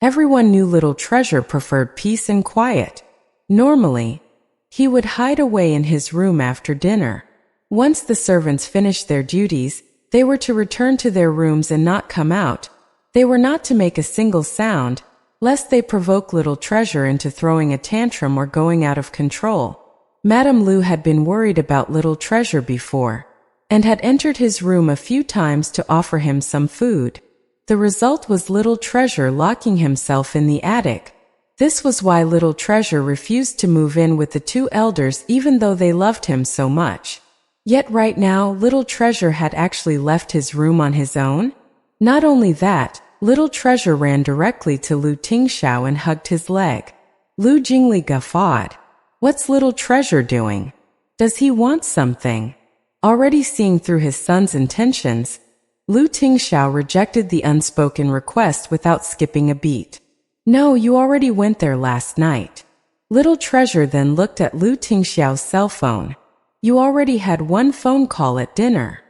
Everyone knew little treasure preferred peace and quiet. Normally, he would hide away in his room after dinner. Once the servants finished their duties, they were to return to their rooms and not come out. They were not to make a single sound, lest they provoke little treasure into throwing a tantrum or going out of control. Madame Lu had been worried about little treasure before, and had entered his room a few times to offer him some food. The result was little treasure locking himself in the attic. This was why little treasure refused to move in with the two elders even though they loved him so much. Yet right now, little treasure had actually left his room on his own. Not only that, little treasure ran directly to Lu Tingxiao and hugged his leg. Lu Jingli guffawed. What's little treasure doing? Does he want something? Already seeing through his son's intentions, Lu Tingxiao rejected the unspoken request without skipping a beat. No, you already went there last night. Little treasure then looked at Lu Tingxiao's cell phone. You already had one phone call at dinner.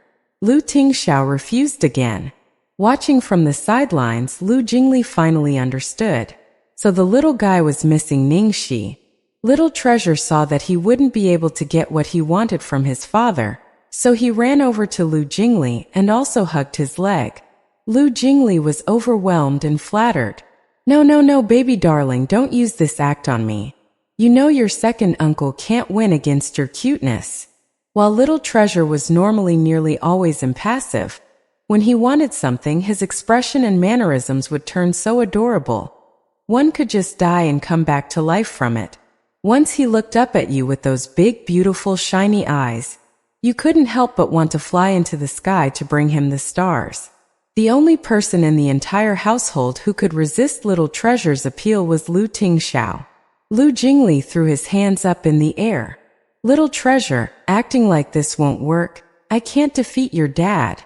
Lu Tingxiao refused again. Watching from the sidelines, Lu Jingli finally understood. So the little guy was missing Ningxi. Little treasure saw that he wouldn't be able to get what he wanted from his father, so he ran over to Lu Jingli and also hugged his leg. Lu Jingli was overwhelmed and flattered. No, baby darling, don't use this act on me. You know your second uncle can't win against your cuteness. While little treasure was normally nearly always impassive, when he wanted something, his expression and mannerisms would turn so adorable. One could just die and come back to life from it. Once he looked up at you with those big, beautiful, shiny eyes, you couldn't help but want to fly into the sky to bring him the stars. The only person in the entire household who could resist little treasure's appeal was Lu Tingxiao. Lu Jingli threw his hands up in the air. Little treasure, acting like this won't work. I can't defeat your dad.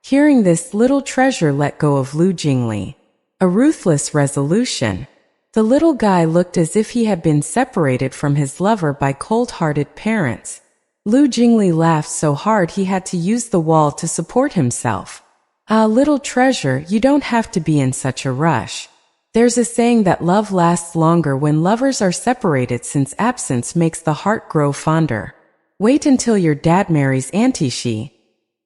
Hearing this, little treasure let go of Lu Jingli. A ruthless resolution. The little guy looked as if he had been separated from his lover by cold-hearted parents. Lu Jingli laughed so hard he had to use the wall to support himself. Little treasure, you don't have to be in such a rush. There's a saying that love lasts longer when lovers are separated, since absence makes the heart grow fonder. Wait until your dad marries Auntie Shi.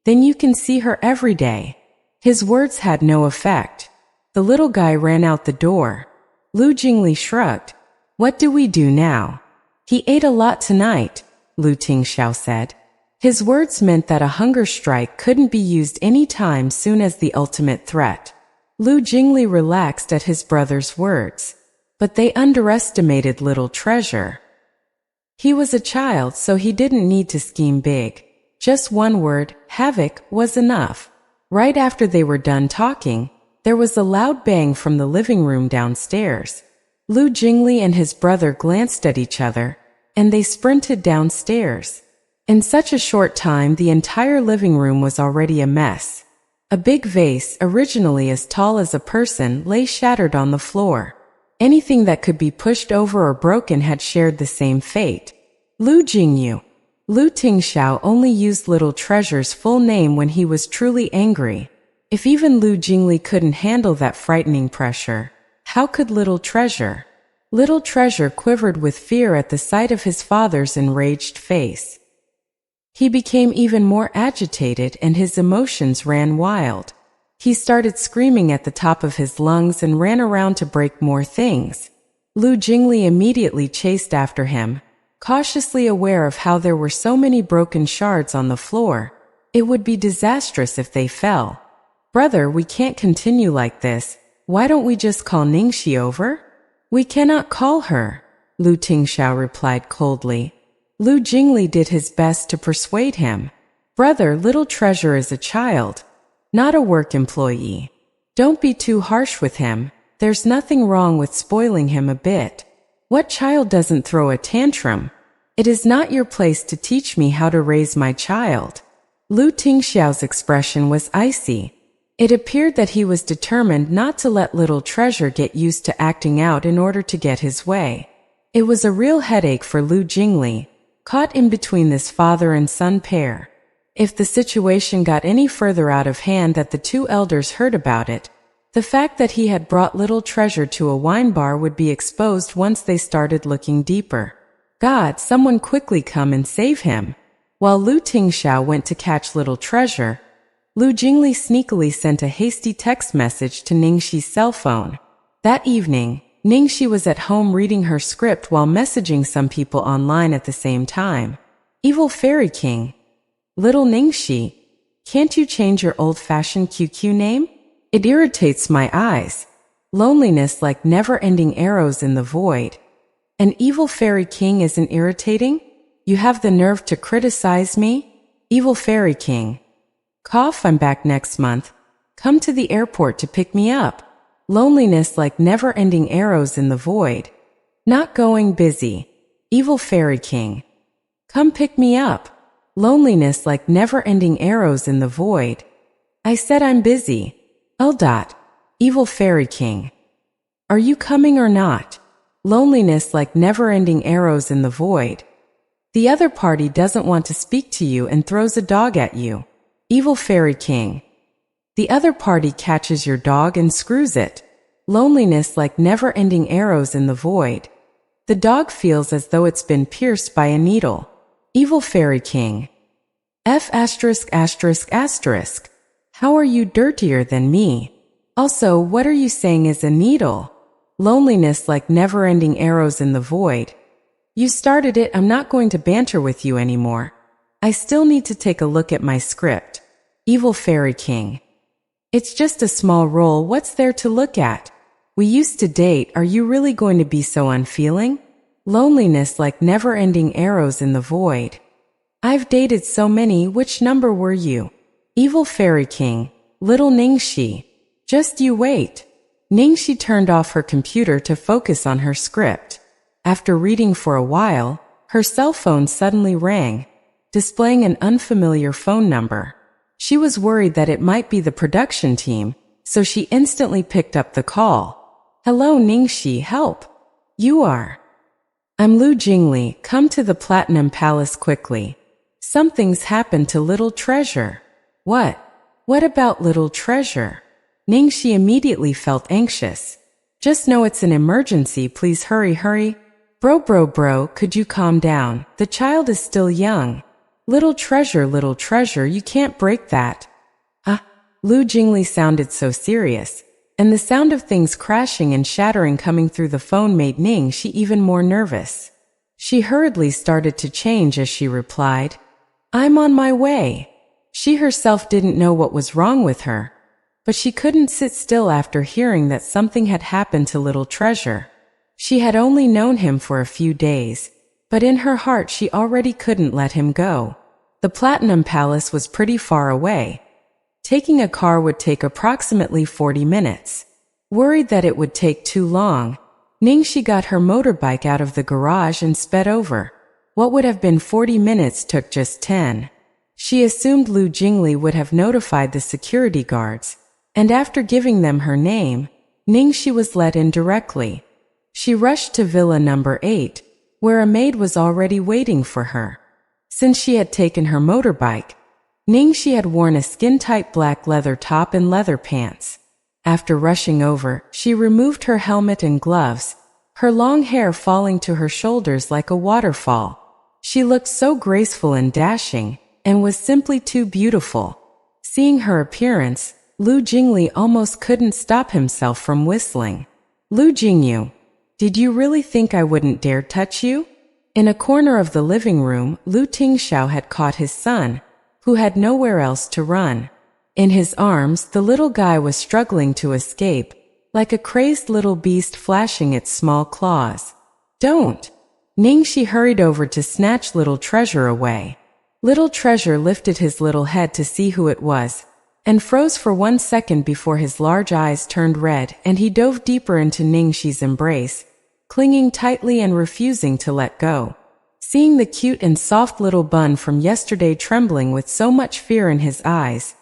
Then you can see her every day. His words had no effect. The little guy ran out the door. Lu Jingli shrugged. What do we do now? He ate a lot tonight, Lu Tingxiao said. His words meant that a hunger strike couldn't be used any time soon as the ultimate threat. Lu Jingli relaxed at his brother's words. But they underestimated little treasure. He was a child, so he didn't need to scheme big. Just one word, havoc, was enough. Right after they were done talking, there was a loud bang from the living room downstairs. Lu Jingli and his brother glanced at each other, and they sprinted downstairs. In such a short time, the entire living room was already a mess. A big vase, originally as tall as a person, lay shattered on the floor. Anything that could be pushed over or broken had shared the same fate. Lu Jingyu. Lu Tingxiao only used little treasure's full name when he was truly angry. If even Lu Jingli couldn't handle that frightening pressure, how could little treasure? Little treasure quivered with fear at the sight of his father's enraged face. He became even more agitated and his emotions ran wild. He started screaming at the top of his lungs and ran around to break more things. Lu Jingli immediately chased after him, cautiously aware of how there were so many broken shards on the floor. It would be disastrous if they fell. Brother, we can't continue like this. Why don't we just call Ningxi over? We cannot call her, Lu Tingxiao replied coldly. Lu Jingli did his best to persuade him. Brother, little treasure is a child, not a work employee. Don't be too harsh with him. There's nothing wrong with spoiling him a bit. What child doesn't throw a tantrum? It is not your place to teach me how to raise my child. Lu Tingxiao's expression was icy. It appeared that he was determined not to let little treasure get used to acting out in order to get his way. It was a real headache for Lu Jingli, caught in between this father and son pair. If the situation got any further out of hand that the two elders heard about it, The fact that he had brought little treasure to a wine bar would be exposed once they started looking deeper. God, someone quickly come and save him. While Lu Tingxiao went to catch little treasure, Lu Jingli sneakily sent a hasty text message to Ningxi's cell phone. That evening, Ningxi was at home reading her script while messaging some people online at the same time. Evil Fairy King. Little Ningxi, can't you change your old-fashioned QQ name? It irritates my eyes. Loneliness like never-ending arrows in the void. An evil fairy king isn't irritating? You have the nerve to criticize me? Evil Fairy King. Cough, I'm back next month. Come to the airport to pick me up. Loneliness like never-ending arrows in the void. Not going, busy. Evil Fairy King. Come pick me up. Loneliness like never-ending arrows in the void. I said I'm busy. Evil Fairy King. Are you coming or not? Loneliness like never-ending arrows in the void. The other party doesn't want to speak to you and throws a dog at you. Evil Fairy King. The other party catches your dog and screws it. Loneliness like never-ending arrows in the void. The dog feels as though it's been pierced by a needle. Evil Fairy King. F*******. How are you dirtier than me? Also, what are you saying is a needle? Loneliness like never-ending arrows in the void. You started it, I'm not going to banter with you anymore. I still need to take a look at my script. Evil Fairy King. It's just a small role, what's there to look at? We used to date, are you really going to be so unfeeling? Loneliness like never-ending arrows in the void. I've dated so many, which number were you? Evil Fairy King. Little Ningxi. Just you wait. Ningxi turned off her computer to focus on her script. After reading for a while, her cell phone suddenly rang, displaying an unfamiliar phone number. She was worried that it might be the production team, so she instantly picked up the call. Hello Ningxi, help. You are. I'm Lu Jingli, come to the Platinum Palace quickly. Something's happened to little treasure. What? What about little treasure? Ningxi immediately felt anxious. Just know it's an emergency, please hurry. Bro, could you calm down? The child is still young. Little treasure, you can't break that. Lu Jingli sounded so serious, and the sound of things crashing and shattering coming through the phone made Ningxi even more nervous. She hurriedly started to change as she replied, I'm on my way. She herself didn't know what was wrong with her, but she couldn't sit still after hearing that something had happened to little treasure. She had only known him for a few days, but in her heart she already couldn't let him go. The Platinum Palace was pretty far away. Taking a car would take approximately 40 minutes. Worried that it would take too long, Ningxi got her motorbike out of the garage and sped over. What would have been 40 minutes took just 10. She assumed Lu Jingli would have notified the security guards, and after giving them her name, Ningxi was let in directly. She rushed to Villa number 8, where a maid was already waiting for her. Since she had taken her motorbike, Ningxi had worn a skin-tight black leather top and leather pants. After rushing over, she removed her helmet and gloves, her long hair falling to her shoulders like a waterfall. She looked so graceful and dashing, and was simply too beautiful. Seeing her appearance, Lu Jingli almost couldn't stop himself from whistling. Lu Jingyu, did you really think I wouldn't dare touch you? In a corner of the living room, Lu Tingxiao had caught his son, who had nowhere else to run. In his arms, the little guy was struggling to escape, like a crazed little beast flashing its small claws. Don't! Ningxi hurried over to snatch little treasure away. Little treasure lifted his little head to see who it was, and froze for 1 second before his large eyes turned red and he dove deeper into Ningxi's embrace, clinging tightly and refusing to let go. Seeing the cute and soft little bun from yesterday trembling with so much fear in his eyes,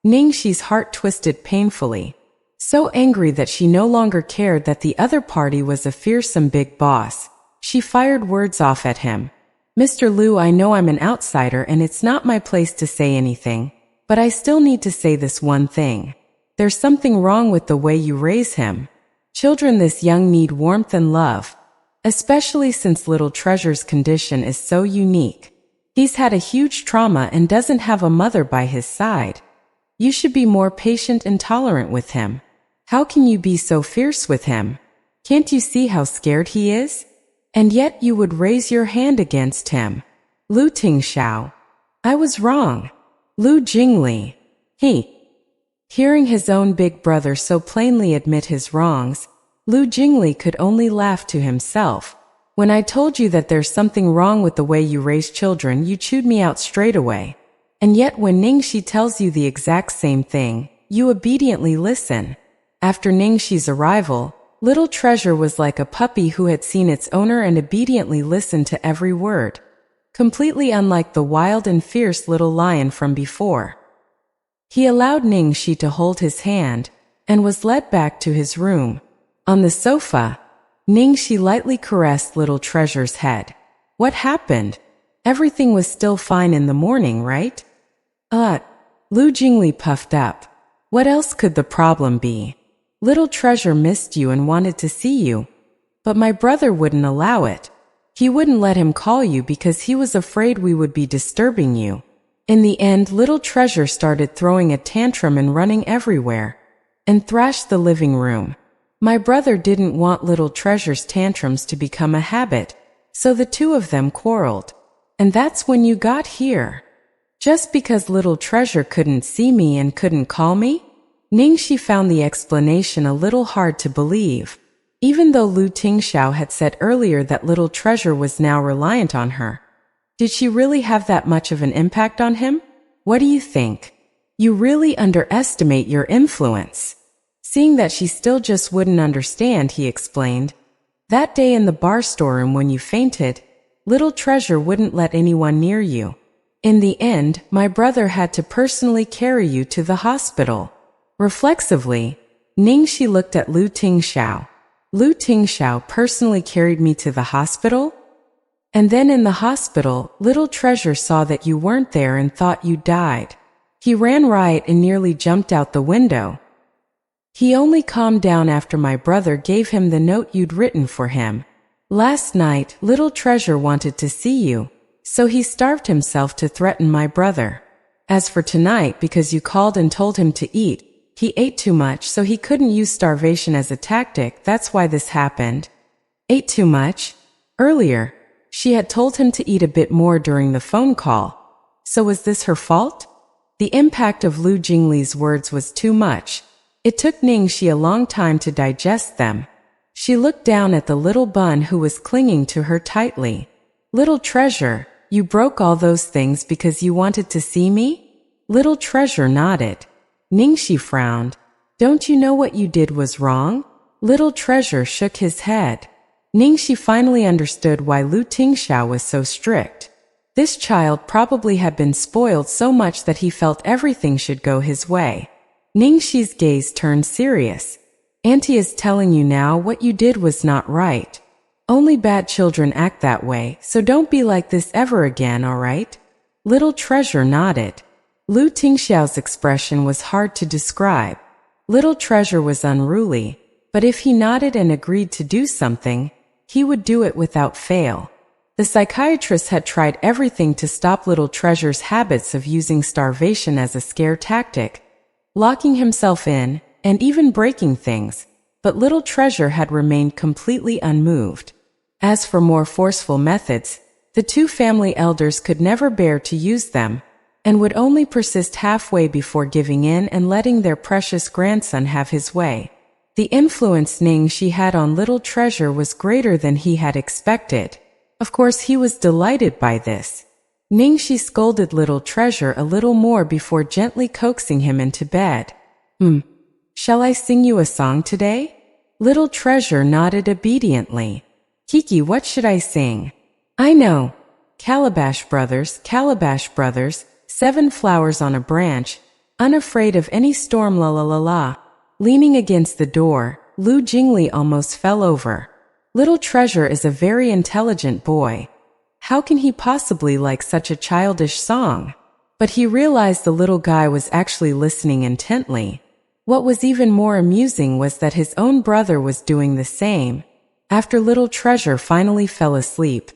Ningxi's heart twisted painfully. So angry that she no longer cared that the other party was a fearsome big boss, she fired words off at him. Mr. Lu, I know I'm an outsider and it's not my place to say anything, but I still need to say this one thing. there's something wrong with the way you raise him. Children this young need warmth and love, especially since little Treasure's condition is so unique. He's had a huge trauma and doesn't have a mother by his side. You should be more patient and tolerant with him. How can you be so fierce with him? Can't you see how scared he is? And yet you would raise your hand against him. Lu Tingxiao. I was wrong. Lu Jingli. Hearing his own big brother so plainly admit his wrongs, Lu Jingli could only laugh to himself. When I told you that there's something wrong with the way you raise children, you chewed me out straight away. And yet when Ningxi tells you the exact same thing, you obediently listen. After Ningxi's arrival, little Treasure was like a puppy who had seen its owner and obediently listened to every word, completely unlike the wild and fierce little lion from before. He allowed Ningxi to hold his hand and was led back to his room. On the sofa, Ningxi lightly caressed little Treasure's head. What happened? Everything was still fine in the morning, right? Lu Jingli puffed up. What else could the problem be? Little Treasure missed you and wanted to see you. But my brother wouldn't allow it. He wouldn't let him call you because he was afraid we would be disturbing you. In the end, little Treasure started throwing a tantrum and running everywhere, and thrashed the living room. My brother didn't want little Treasure's tantrums to become a habit, so the two of them quarreled. And that's when you got here. Just because little Treasure couldn't see me and couldn't call me? Ningxi found the explanation a little hard to believe, even though Lu Tingxiao had said earlier that little Treasure was now reliant on her. Did she really have that much of an impact on him? What do you think? You really underestimate your influence. Seeing that she still just wouldn't understand, he explained. That day in the bar storeroom when you fainted, little Treasure wouldn't let anyone near you. In the end, my brother had to personally carry you to the hospital. Reflexively, Ningxi looked at Lu Tingxiao. Lu Tingxiao personally carried me to the hospital? And then in the hospital, little Treasure saw that you weren't there and thought you died. He ran riot and nearly jumped out the window. He only calmed down after my brother gave him the note you'd written for him. Last night, little Treasure wanted to see you, so he starved himself to threaten my brother. As for tonight, because you called and told him to eat, he ate too much, so he couldn't use starvation as a tactic. That's why this happened. Ate too much? Earlier, she had told him to eat a bit more during the phone call. So was this her fault? The impact of Lu Jingli's words was too much. It took Ningxi a long time to digest them. She looked down at the little bun who was clinging to her tightly. Little Treasure, you broke all those things because you wanted to see me? Little Treasure nodded. Ningxi frowned. Don't you know what you did was wrong? Little Treasure shook his head. Ningxi finally understood why Lu Tingxiao was so strict. This child probably had been spoiled so much that he felt everything should go his way. Ningxi's gaze turned serious. Auntie is telling you now what you did was not right. Only bad children act that way, so don't be like this ever again, all right? Little Treasure nodded. Lu Tingxiao's expression was hard to describe. Little Treasure was unruly, but if he nodded and agreed to do something, he would do it without fail. The psychiatrist had tried everything to stop Little Treasure's habits of using starvation as a scare tactic, locking himself in, and even breaking things, but Little Treasure had remained completely unmoved. As for more forceful methods, the two family elders could never bear to use them, and would only persist halfway before giving in and letting their precious grandson have his way. The influence Ningxi had on Little Treasure was greater than he had expected. Of course, he was delighted by this. Ningxi scolded Little Treasure a little more before gently coaxing him into bed. Shall I sing you a song today? Little Treasure nodded obediently. Kiki, what should I sing? I know. Calabash Brothers, 7 flowers on a branch, unafraid of any storm, la la la la. Leaning against the door, Lu Jingli almost fell over. Little Treasure is a very intelligent boy. How can he possibly like such a childish song? But he realized the little guy was actually listening intently. What was even more amusing was that his own brother was doing the same. After little treasure finally fell asleep,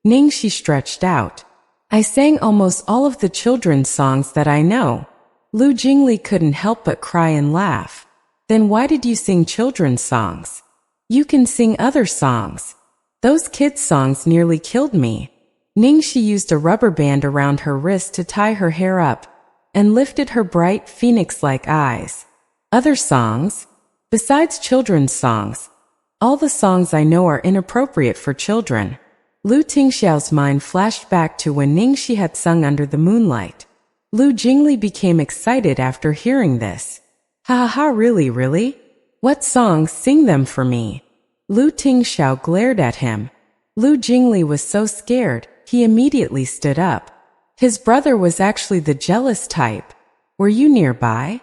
Ningxi stretched out. I sang almost all of the children's songs that I know. Lu Jingli couldn't help but cry and laugh. Then why did you sing children's songs? You can sing other songs. Those kids' songs nearly killed me. Ningxi used a rubber band around her wrist to tie her hair up and lifted her bright phoenix-like eyes. Other songs? Besides children's songs, all the songs I know are inappropriate for children. Lu Tingxiao's mind flashed back to when Ningxi had sung Under the Moonlight. Lu Jingli became excited after hearing this. Ha ha ha, really? What songs? Sing them for me. Lu Tingxiao glared at him. Lu Jingli was so scared, he immediately stood up. His brother was actually the jealous type. Were you nearby?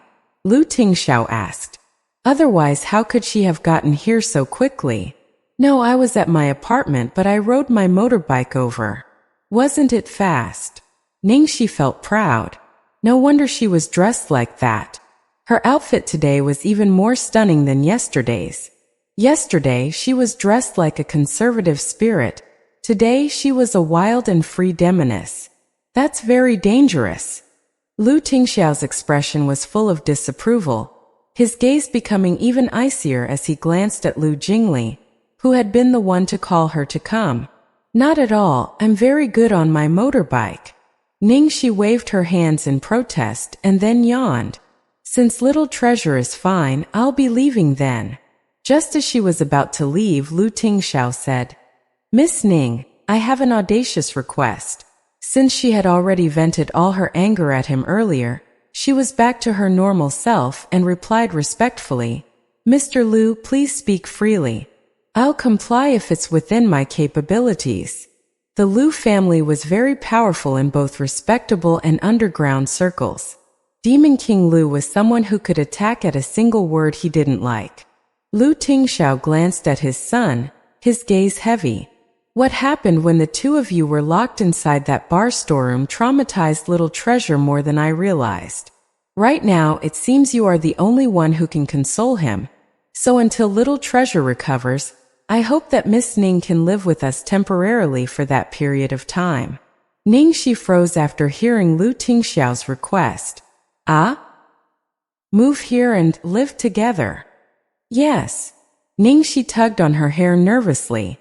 Lu Tingxiao asked. Otherwise, how could she have gotten here so quickly? No, I was at my apartment, but I rode my motorbike over. Wasn't it fast? Ningxi felt proud. No wonder she was dressed like that. Her outfit today was even more stunning than yesterday's. Yesterday, she was dressed like a conservative spirit. Today, she was a wild and free demoness. That's very dangerous. Lu Tingxiao's expression was full of disapproval, his gaze becoming even icier as he glanced at Lu Jingli, who had been the one to call her to come. Not at all, I'm very good on my motorbike. Ningxi waved her hands in protest and then yawned. Since little treasure is fine, I'll be leaving then. Just as she was about to leave, Lu Tingxiao said, Miss Ning, I have an audacious request. Since she had already vented all her anger at him earlier, she was back to her normal self and replied respectfully, Mr. Lu, please speak freely. I'll comply if it's within my capabilities. The Lu family was very powerful in both respectable and underground circles. Demon King Lu was someone who could attack at a single word he didn't like. Lu Tingxiao glanced at his son, his gaze heavy. What happened when the two of you were locked inside that bar storeroom traumatized little treasure more than I realized. Right now, it seems you are the only one who can console him. So until little treasure recovers, I hope that Miss Ning can live with us temporarily for that period of time. Ningxi froze after hearing Lu Tingxiao's request. Ah? Move here and live together. Yes. Ningxi tugged on her hair nervously.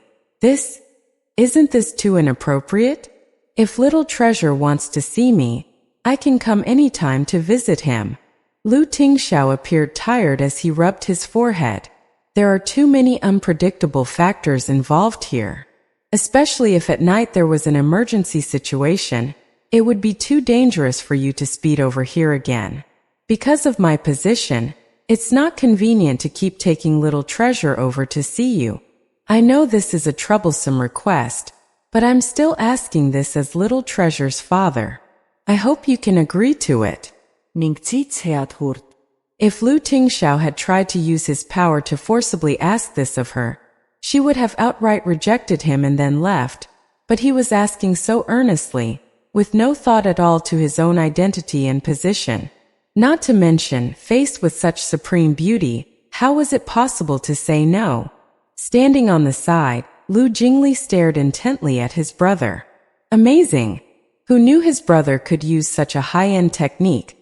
Isn't this too inappropriate? If little treasure wants to see me, I can come anytime to visit him. Lu Tingxiao appeared tired as he rubbed his forehead. There are too many unpredictable factors involved here. Especially if at night there was an emergency situation, it would be too dangerous for you to speed over here again. Because of my position, it's not convenient to keep taking little treasure over to see you. I know this is a troublesome request, but I'm still asking this as little treasure's father. I hope you can agree to it. If Lu Tingxiao had tried to use his power to forcibly ask this of her, she would have outright rejected him and then left, but he was asking so earnestly, with no thought at all to his own identity and position. Not to mention, faced with such supreme beauty, how was it possible to say no? Standing on the side, Lu Jingli stared intently at his brother. Amazing! Who knew his brother could use such a high-end technique,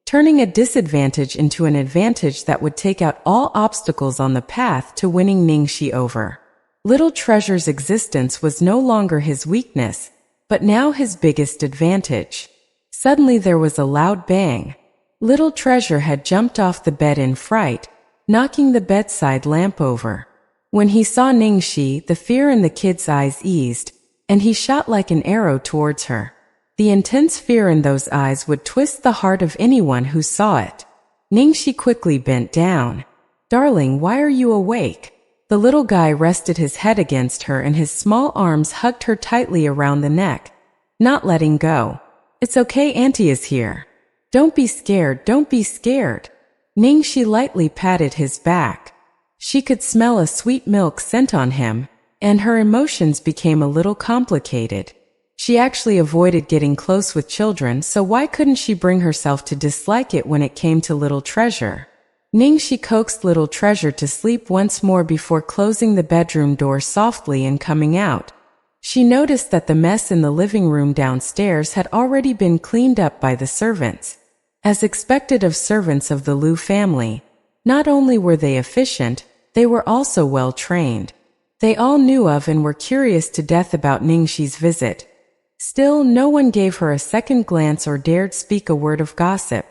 turning a disadvantage into an advantage that would take out all obstacles on the path to winning Ningxi over. Little treasure's existence was no longer his weakness, but now his biggest advantage. Suddenly there was a loud bang. Little treasure had jumped off the bed in fright, knocking the bedside lamp over. When he saw Ningxi, the fear in the kid's eyes eased, and he shot like an arrow towards her. The intense fear in those eyes would twist the heart of anyone who saw it. Ningxi quickly bent down. Darling, why are you awake? The little guy rested his head against her and his small arms hugged her tightly around the neck, not letting go. It's okay, Auntie is here. Don't be scared, don't be scared. Ningxi lightly patted his back. She could smell a sweet milk scent on him, and her emotions became a little complicated. She actually avoided getting close with children, so why couldn't she bring herself to dislike it when it came to little treasure? Ningxi coaxed little treasure to sleep once more before closing the bedroom door softly and coming out. She noticed that the mess in the living room downstairs had already been cleaned up by the servants. As expected of servants of the Liu family, not only were they efficient, they were also well trained. They all knew of and were curious to death about Ningxi's visit. Still, no one gave her a second glance or dared speak a word of gossip.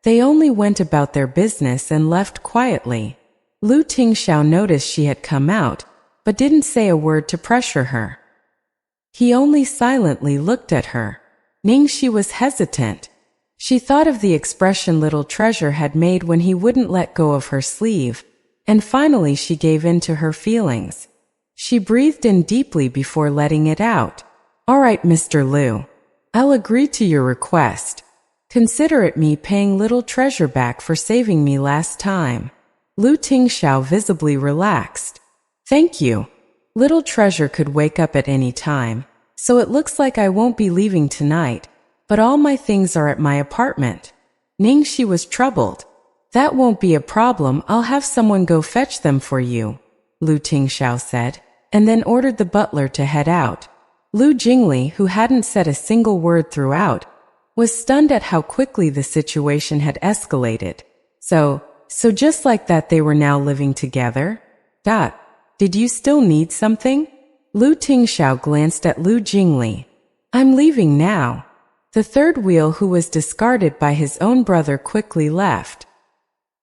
They only went about their business and left quietly. Lu Tingxiao noticed she had come out, but didn't say a word to pressure her. He only silently looked at her. Ningxi was hesitant. She thought of the expression little treasure had made when he wouldn't let go of her sleeve, and finally she gave in to her feelings. She breathed in deeply before letting it out. "All right, Mr. Liu. I'll agree to your request. Consider it me paying little treasure back for saving me last time." Lu Tingxiao visibly relaxed. "Thank you. Little treasure could wake up at any time, so it looks like I won't be leaving tonight, but all my things are at my apartment." Ningxi was troubled. "That won't be a problem, I'll have someone go fetch them for you," Lu Tingxiao said, and then ordered the butler to head out. Lu Jingli, who hadn't said a single word throughout, was stunned at how quickly the situation had escalated. So just like that they were now living together? Did you still need something? Lu Tingxiao glanced at Lu Jingli. "I'm leaving now." The third wheel, who was discarded by his own brother, quickly left.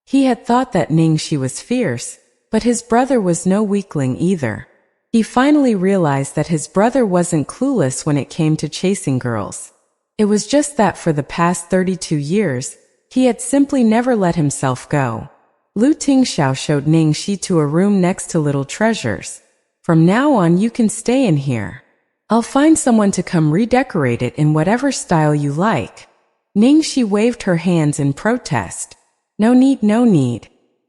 He had thought that Ningxi was fierce, but his brother was no weakling either. He finally realized that his brother wasn't clueless when it came to chasing girls. It was just that for the past 32 years, he had simply never let himself go. Lu Tingxiao showed Ningxi to a room next to Little Treasure's. "From now on you can stay in here. I'll find someone to come redecorate it in whatever style you like." Ningxi waved her hands in protest. No need.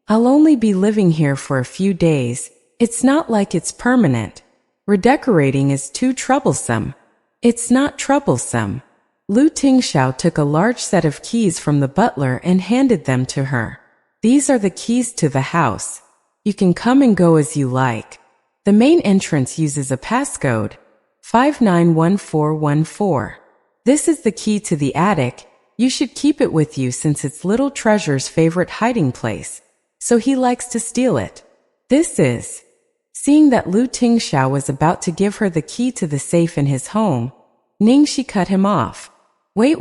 I'll only be living here for a few days. It's not like it's permanent. Redecorating is too troublesome." "It's not troublesome." Lu Tingxiao took a large set of keys from the butler and handed them to her. "These are the keys to the house. You can come and go as you like. The main entrance uses a passcode, 591414. This is the key to the attic. You should keep it with you since it's Little Treasure's favorite hiding place, so he likes to steal it. This is..." Seeing that Lu Tingxiao was about to give her the key to the safe in his home, Ningxi cut him off. Wait.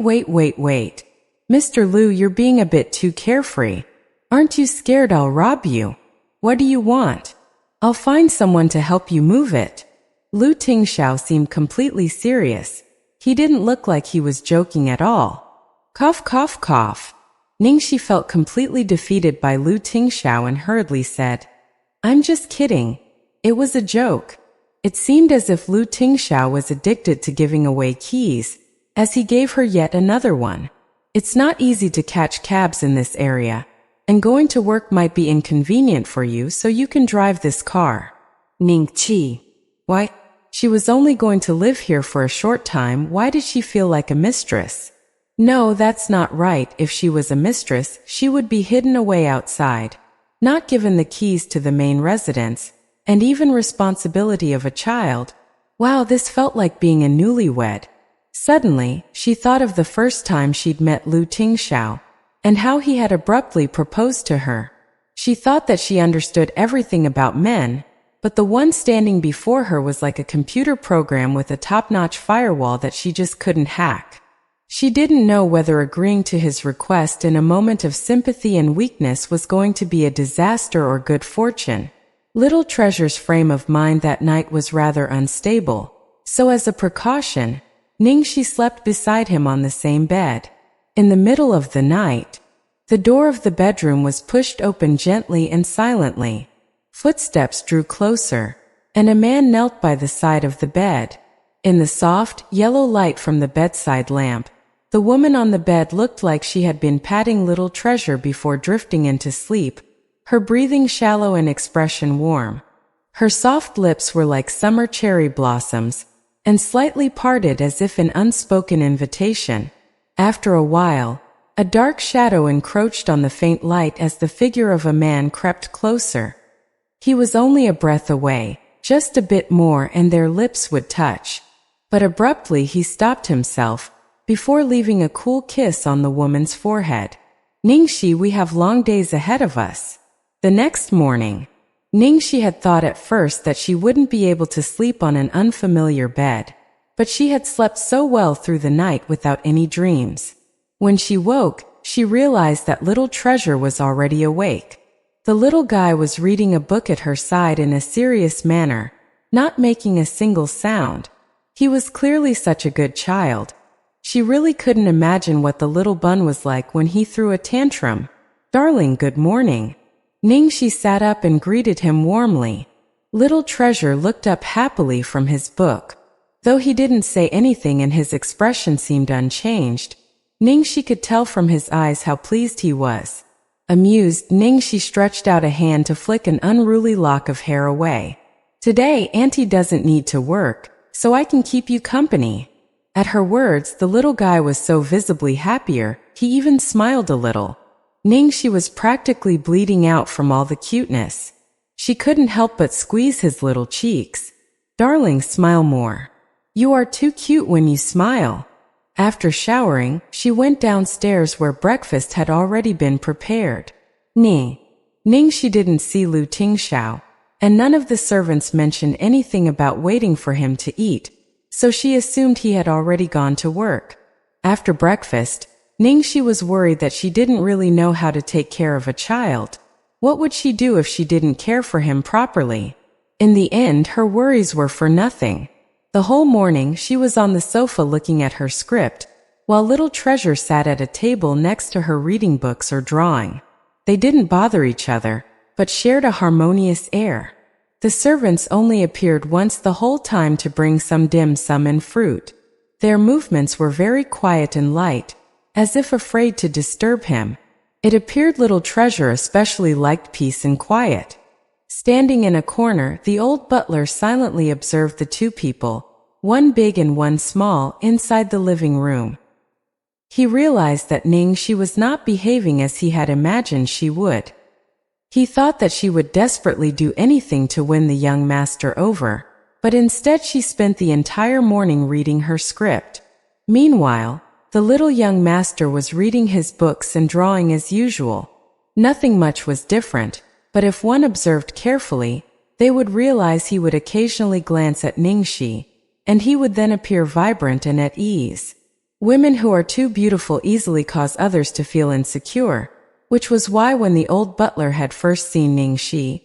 Mr. Liu, you're being a bit too carefree. Aren't you scared I'll rob you? What do you want? I'll find someone to help you move it." Lu Tingxiao seemed completely serious. He didn't look like he was joking at all. Cough. Ningxi felt completely defeated by Lu Tingxiao and hurriedly said, "I'm just kidding. It was a joke." It seemed as if Lu Tingxiao was addicted to giving away keys, as he gave her yet another one. "It's not easy to catch cabs in this area, and going to work might be inconvenient for you, so you can drive this car." Ningxi. Why? She was only going to live here for a short time. Why did she feel like a mistress? No, that's not right. If she was a mistress, she would be hidden away outside, not given the keys to the main residence, and even responsibility of a child. Wow, this felt like being a newlywed. Suddenly, she thought of the first time she'd met Lu Tingxiao, and how he had abruptly proposed to her. She thought that she understood everything about men, but the one standing before her was like a computer program with a top-notch firewall that she just couldn't hack. She didn't know whether agreeing to his request in a moment of sympathy and weakness was going to be a disaster or good fortune. Little Treasure's frame of mind that night was rather unstable, so as a precaution, Ningxi slept beside him on the same bed. In the middle of the night, the door of the bedroom was pushed open gently and silently. Footsteps drew closer, and a man knelt by the side of the bed. In the soft, yellow light from the bedside lamp, the woman on the bed looked like she had been patting Little Treasure before drifting into sleep, her breathing shallow and expression warm. Her soft lips were like summer cherry blossoms, and slightly parted as if in unspoken invitation. After a while, A dark shadow encroached on the faint light as the figure of a man crept closer. He was only a breath away, just a bit more and their lips would touch. But abruptly he stopped himself, before leaving a cool kiss on the woman's forehead. Ningxi, we have long days ahead of us. The next morning, Ningxi had thought at first that she wouldn't be able to sleep on an unfamiliar bed, but she had slept so well through the night without any dreams. When she woke, she realized that little Treasure was already awake. The little guy was reading a book at her side in a serious manner, not making a single sound. He was clearly such a good child. She really couldn't imagine what the little bun was like when he threw a tantrum. Darling, good morning. Ningxi sat up and greeted him warmly. Little Treasure looked up happily from his book. Though he didn't say anything and his expression seemed unchanged, Ningxi could tell from his eyes how pleased he was. Amused, Ningxi stretched out a hand to flick an unruly lock of hair away. Today, Auntie doesn't need to work, so I can keep you company. At her words, the little guy was so visibly happier, he even smiled a little. Ningxi was practically bleeding out from all the cuteness. She couldn't help but squeeze his little cheeks. Darling, smile more. You are too cute when you smile. After showering, she went downstairs where breakfast had already been prepared. Ningxi didn't see Lu Tingxiao, and none of the servants mentioned anything about waiting for him to eat, so she assumed he had already gone to work. After breakfast, Ningxi was worried that she didn't really know how to take care of a child. What would she do if she didn't care for him properly? In the end, her worries were for nothing. The whole morning she was on the sofa looking at her script, while little Treasure sat at a table next to her reading books or drawing. They didn't bother each other, but shared a harmonious air. The servants only appeared once the whole time to bring some dim sum and fruit. Their movements were very quiet and light, as if afraid to disturb him. It appeared little Treasure especially liked peace and quiet. Standing in a corner, the old butler silently observed the two people, one big and one small, inside the living room. He realized that Ningxi was not behaving as he had imagined she would. He thought that she would desperately do anything to win the young master over, but instead she spent the entire morning reading her script. Meanwhile, the little young master was reading his books and drawing as usual. Nothing much was different, but if one observed carefully, they would realize he would occasionally glance at Ningxi, and he would then appear vibrant and at ease. Women who are too beautiful easily cause others to feel insecure, which was why when the old butler had first seen Ningxi,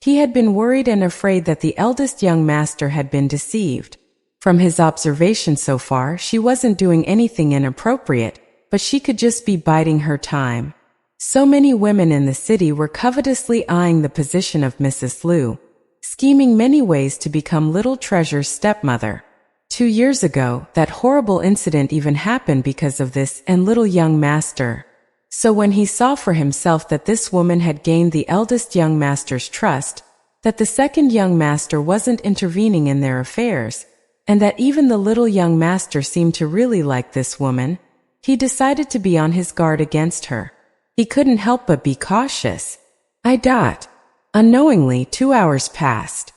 he had been worried and afraid that the eldest young master had been deceived. From his observation so far, she wasn't doing anything inappropriate, but she could just be biding her time. So many women in the city were covetously eyeing the position of Mrs. Lu, scheming many ways to become little Treasure's stepmother. 2 years ago, that horrible incident even happened because of this and little young master. So when he saw for himself that this woman had gained the eldest young master's trust, that the second young master wasn't intervening in their affairs, and that even the little young master seemed to really like this woman, he decided to be on his guard against her. He couldn't help but be cautious. Unknowingly, 2 hours passed.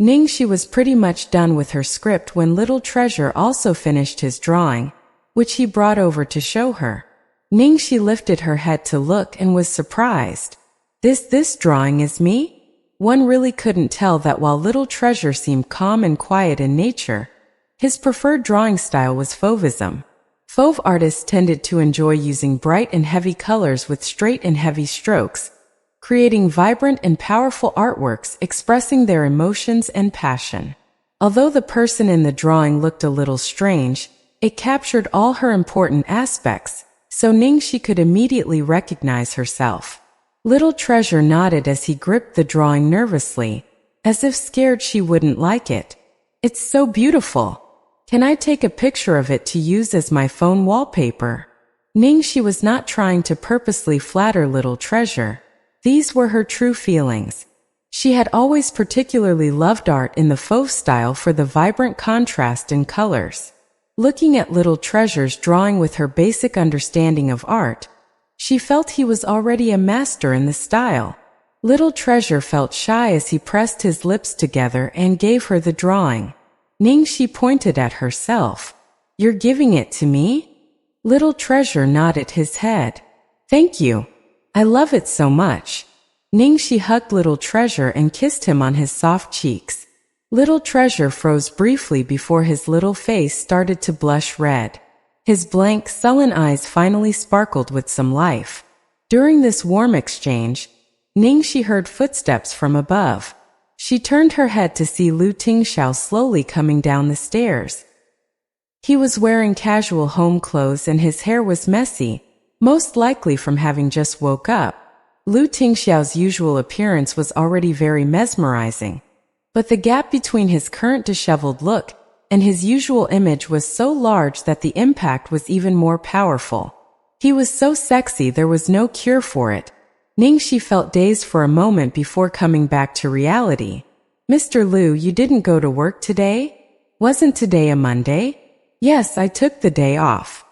Ningxi was pretty much done with her script when little Treasure also finished his drawing, which he brought over to show her. Ningxi lifted her head to look and was surprised. This drawing is me? One really couldn't tell that while little Treasure seemed calm and quiet in nature, his preferred drawing style was Fauvism. Fauve artists tended to enjoy using bright and heavy colors with straight and heavy strokes, creating vibrant and powerful artworks expressing their emotions and passion. Although the person in the drawing looked a little strange, it captured all her important aspects, so Ningxi could immediately recognize herself. Little Treasure nodded as he gripped the drawing nervously, as if scared she wouldn't like it. It's so beautiful. Can I take a picture of it to use as my phone wallpaper? Ningxi was not trying to purposely flatter little Treasure. These were her true feelings. She had always particularly loved art in the fauve style for the vibrant contrast in colors. Looking at Little Treasure's drawing with her basic understanding of art, she felt he was already a master in the style. Little Treasure felt shy as he pressed his lips together and gave her the drawing. Ningxi pointed at herself. "You're giving it to me?" Little Treasure nodded his head. "Thank you. I love it so much." Ningxi hugged Little Treasure and kissed him on his soft cheeks. Little Treasure froze briefly before his little face started to blush red. His blank, sullen eyes finally sparkled with some life. During this warm exchange, Ningxi heard footsteps from above. She turned her head to see Lu Tingxiao slowly coming down the stairs. He was wearing casual home clothes and his hair was messy, most likely from having just woke up. Lu Tingxiao's usual appearance was already very mesmerizing, but the gap between his current disheveled look and his usual image was so large that the impact was even more powerful. He was so sexy there was no cure for it. Ningxi felt dazed for a moment before coming back to reality. "Mr. Lu, you didn't go to work today? Wasn't today a Monday?" "Yes, I took the day off."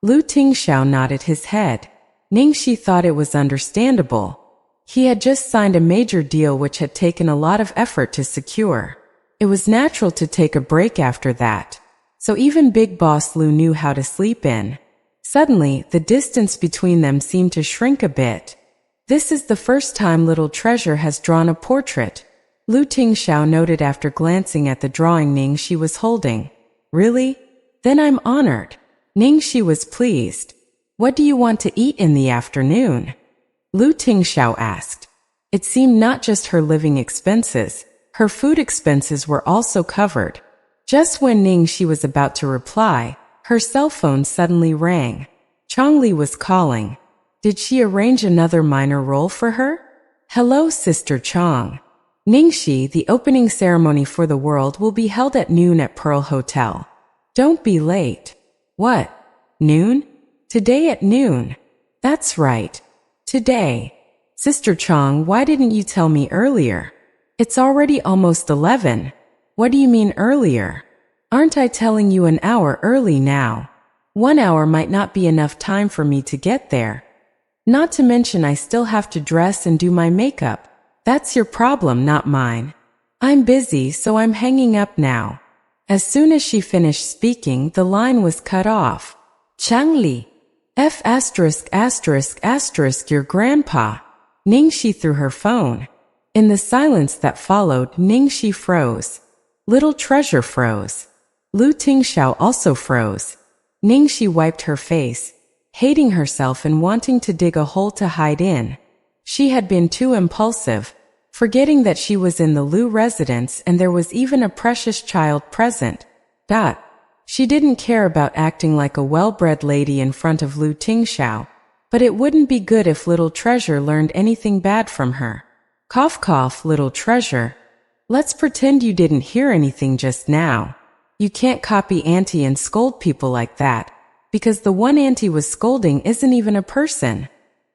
Lu Tingxiao nodded his head. Ningxi thought it was understandable. He had just signed a major deal which had taken a lot of effort to secure. It was natural to take a break after that. So even Big Boss Lu knew how to sleep in. Suddenly, the distance between them seemed to shrink a bit. "This is the first time Little Treasure has drawn a portrait," Lu Tingxiao noted after glancing at the drawing Ningxi was holding. "Really? Then I'm honored." Ningxi was pleased. "What do you want to eat in the afternoon?" Lu Tingxiao asked. It seemed not just her living expenses, her food expenses were also covered. Just when Ningxi was about to reply, her cell phone suddenly rang. Changli was calling. Did she arrange another minor role for her? "Hello, Sister Chang. Ningxi, the opening ceremony for the world will be held at noon at Pearl Hotel. Don't be late." "What? Noon? Today at noon?" "That's right. Today." "Sister Chang, why didn't you tell me earlier? It's already almost 11. "What do you mean earlier? Aren't I telling you an hour early now? 1 hour might not be enough time for me to get there. Not to mention I still have to dress and do my makeup. That's your problem, not mine. I'm busy, so I'm hanging up now." As soon as she finished speaking, the line was cut off. "Changli. F*** your grandpa." Ningxi threw her phone. In the silence that followed, Ningxi froze. Little Treasure froze. Lu Tingxiao also froze. Ningxi wiped her face, hating herself and wanting to dig a hole to hide in. She had been too impulsive, forgetting that she was in the Lu residence and there was even a precious child present. She didn't care about acting like a well-bred lady in front of Lu Tingxiao, but it wouldn't be good if Little Treasure learned anything bad from her. Cough cough, Little Treasure. Let's pretend you didn't hear anything just now. You can't copy Auntie and scold people like that, because the one Auntie was scolding isn't even a person.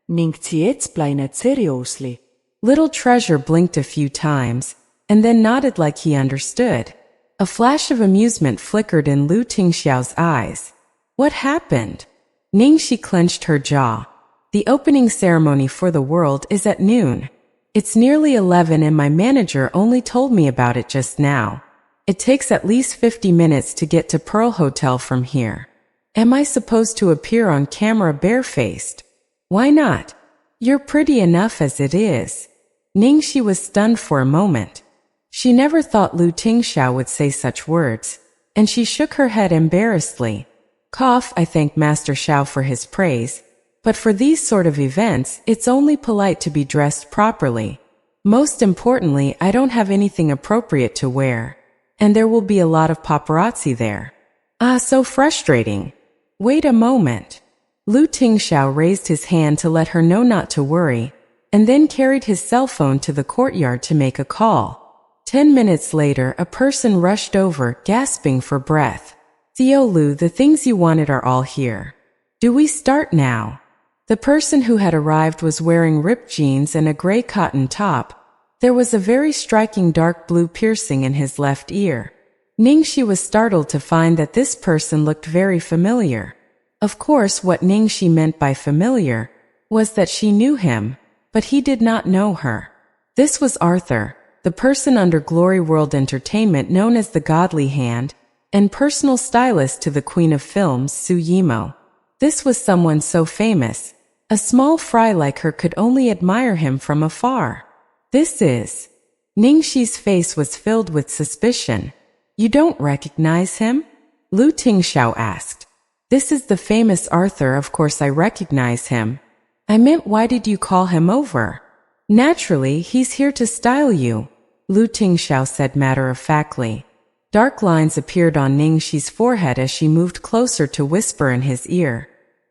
Ningxi explained seriously. Little Treasure blinked a few times, and then nodded like he understood. A flash of amusement flickered in Lu Tingxiao's eyes. What happened? Ningxi clenched her jaw. The opening ceremony for the world is at noon. It's nearly 11 and my manager only told me about it just now. It takes at least 50 minutes to get to Pearl Hotel from here. Am I supposed to appear on camera barefaced? Why not? You're pretty enough as it is. Ningxi was stunned for a moment. She never thought Lu Tingxiao would say such words, and she shook her head embarrassedly. Cough, I thank Master Xiao for his praise, but for these sort of events, it's only polite to be dressed properly. Most importantly, I don't have anything appropriate to wear, and there will be a lot of paparazzi there. Ah, so frustrating. Wait a moment. Lu Tingxiao raised his hand to let her know not to worry, and then carried his cell phone to the courtyard to make a call. 10 minutes later, a person rushed over, gasping for breath. Theo Lu, the things you wanted are all here. Do we start now? The person who had arrived was wearing ripped jeans and a gray cotton top. There was a very striking dark blue piercing in his left ear. Ningxi was startled to find that this person looked very familiar. Of course, what Ningxi meant by familiar was that she knew him, but he did not know her. This was Arthur, the person under Glory World Entertainment known as the Godly Hand, and personal stylist to the Queen of Films, Su Yimo. This was someone so famous, a small fry like her could only admire him from afar. This is... Ningxi's face was filled with suspicion. You don't recognize him? Lu Tingxiao asked. This is the famous Arthur, of course I recognize him. I meant, why did you call him over? Naturally, he's here to style you, Lu Tingxiao said matter-of-factly. Dark lines appeared on Ningxi's forehead as she moved closer to whisper in his ear.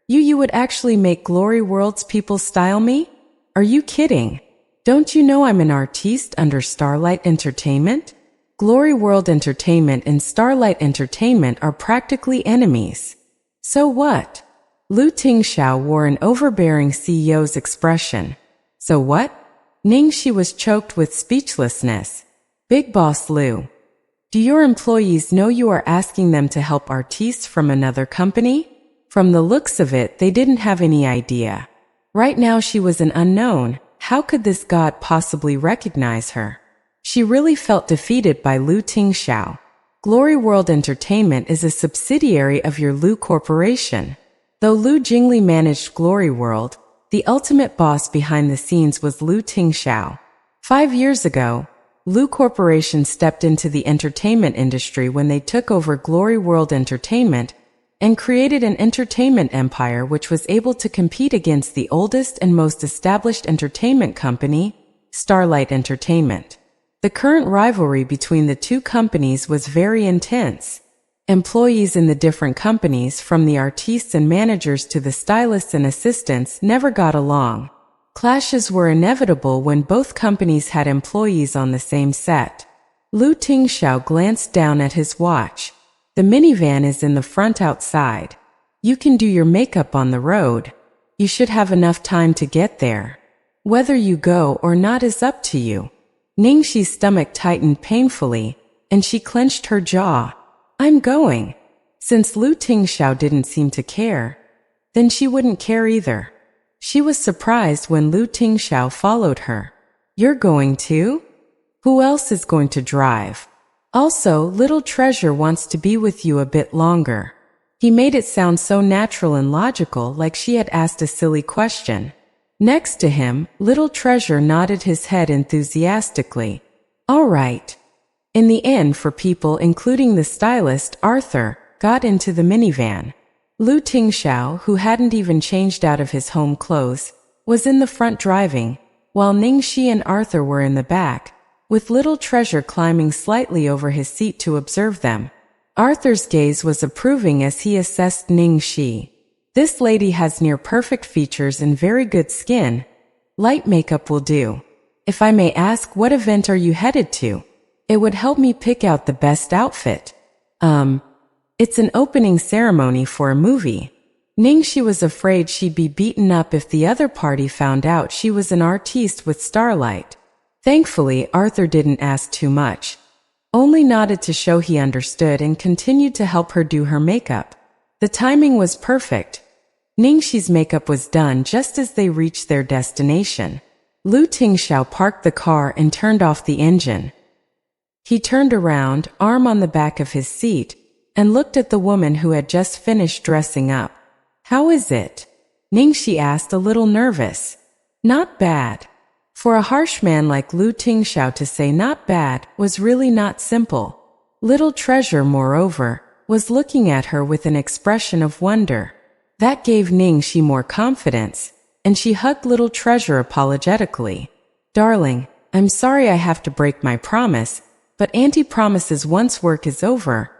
You would actually make Glory World's people style me? Are you kidding? Don't you know I'm an artiste under Starlight Entertainment? Glory World Entertainment and Starlight Entertainment are practically enemies. So what? Lu Tingxiao wore an overbearing CEO's expression. So what? Ningxi was choked with speechlessness. Big Boss Lu. Do your employees know you are asking them to help artistes from another company? From the looks of it, they didn't have any idea. Right now she was an unknown. How could this god possibly recognize her? She really felt defeated by Lu Tingxiao. Glory World Entertainment is a subsidiary of your Lu Corporation. Though Lu Jingli managed Glory World, the ultimate boss behind the scenes was Lu Tingxiao. 5 years ago, Lu Corporation stepped into the entertainment industry when they took over Glory World Entertainment and created an entertainment empire which was able to compete against the oldest and most established entertainment company, Starlight Entertainment. The current rivalry between the two companies was very intense. Employees in the different companies, from the artistes and managers to the stylists and assistants, never got along. Clashes were inevitable when both companies had employees on the same set. Lu Tingxiao glanced down at his watch. The minivan is in the front outside. You can do your makeup on the road. You should have enough time to get there. Whether you go or not is up to you. Ningxi's stomach tightened painfully, and she clenched her jaw. I'm going. Since Lu Tingxiao didn't seem to care, then she wouldn't care either. She was surprised when Lu Tingxiao followed her. You're going too? Who else is going to drive? Also, Little Treasure wants to be with you a bit longer. He made it sound so natural and logical, like she had asked a silly question. Next to him, Little Treasure nodded his head enthusiastically. All right. In the end, for people including the stylist, Arthur got into the minivan. Lu Tingxiao, who hadn't even changed out of his home clothes, was in the front driving, while Ningxi and Arthur were in the back, with Little Treasure climbing slightly over his seat to observe them. Arthur's gaze was approving as he assessed Ningxi. This lady has near-perfect features and very good skin. Light makeup will do. If I may ask, what event are you headed to? It would help me pick out the best outfit. It's an opening ceremony for a movie. Ningxi was afraid she'd be beaten up if the other party found out she was an artiste with Starlight. Thankfully, Arthur didn't ask too much. Only nodded to show he understood and continued to help her do her makeup. The timing was perfect. Ningxi's makeup was done just as they reached their destination. Lu Tingxiao parked the car and turned off the engine. He turned around, arm on the back of his seat, and looked at the woman who had just finished dressing up. How is it? Ningxi asked, a little nervous. Not bad. For a harsh man like Lu Tingxiao to say not bad was really not simple. Little Treasure, moreover, was looking at her with an expression of wonder. That gave Ningxi more confidence, and she hugged Little Treasure apologetically. Darling, I'm sorry I have to break my promise, but Auntie promises once work is over,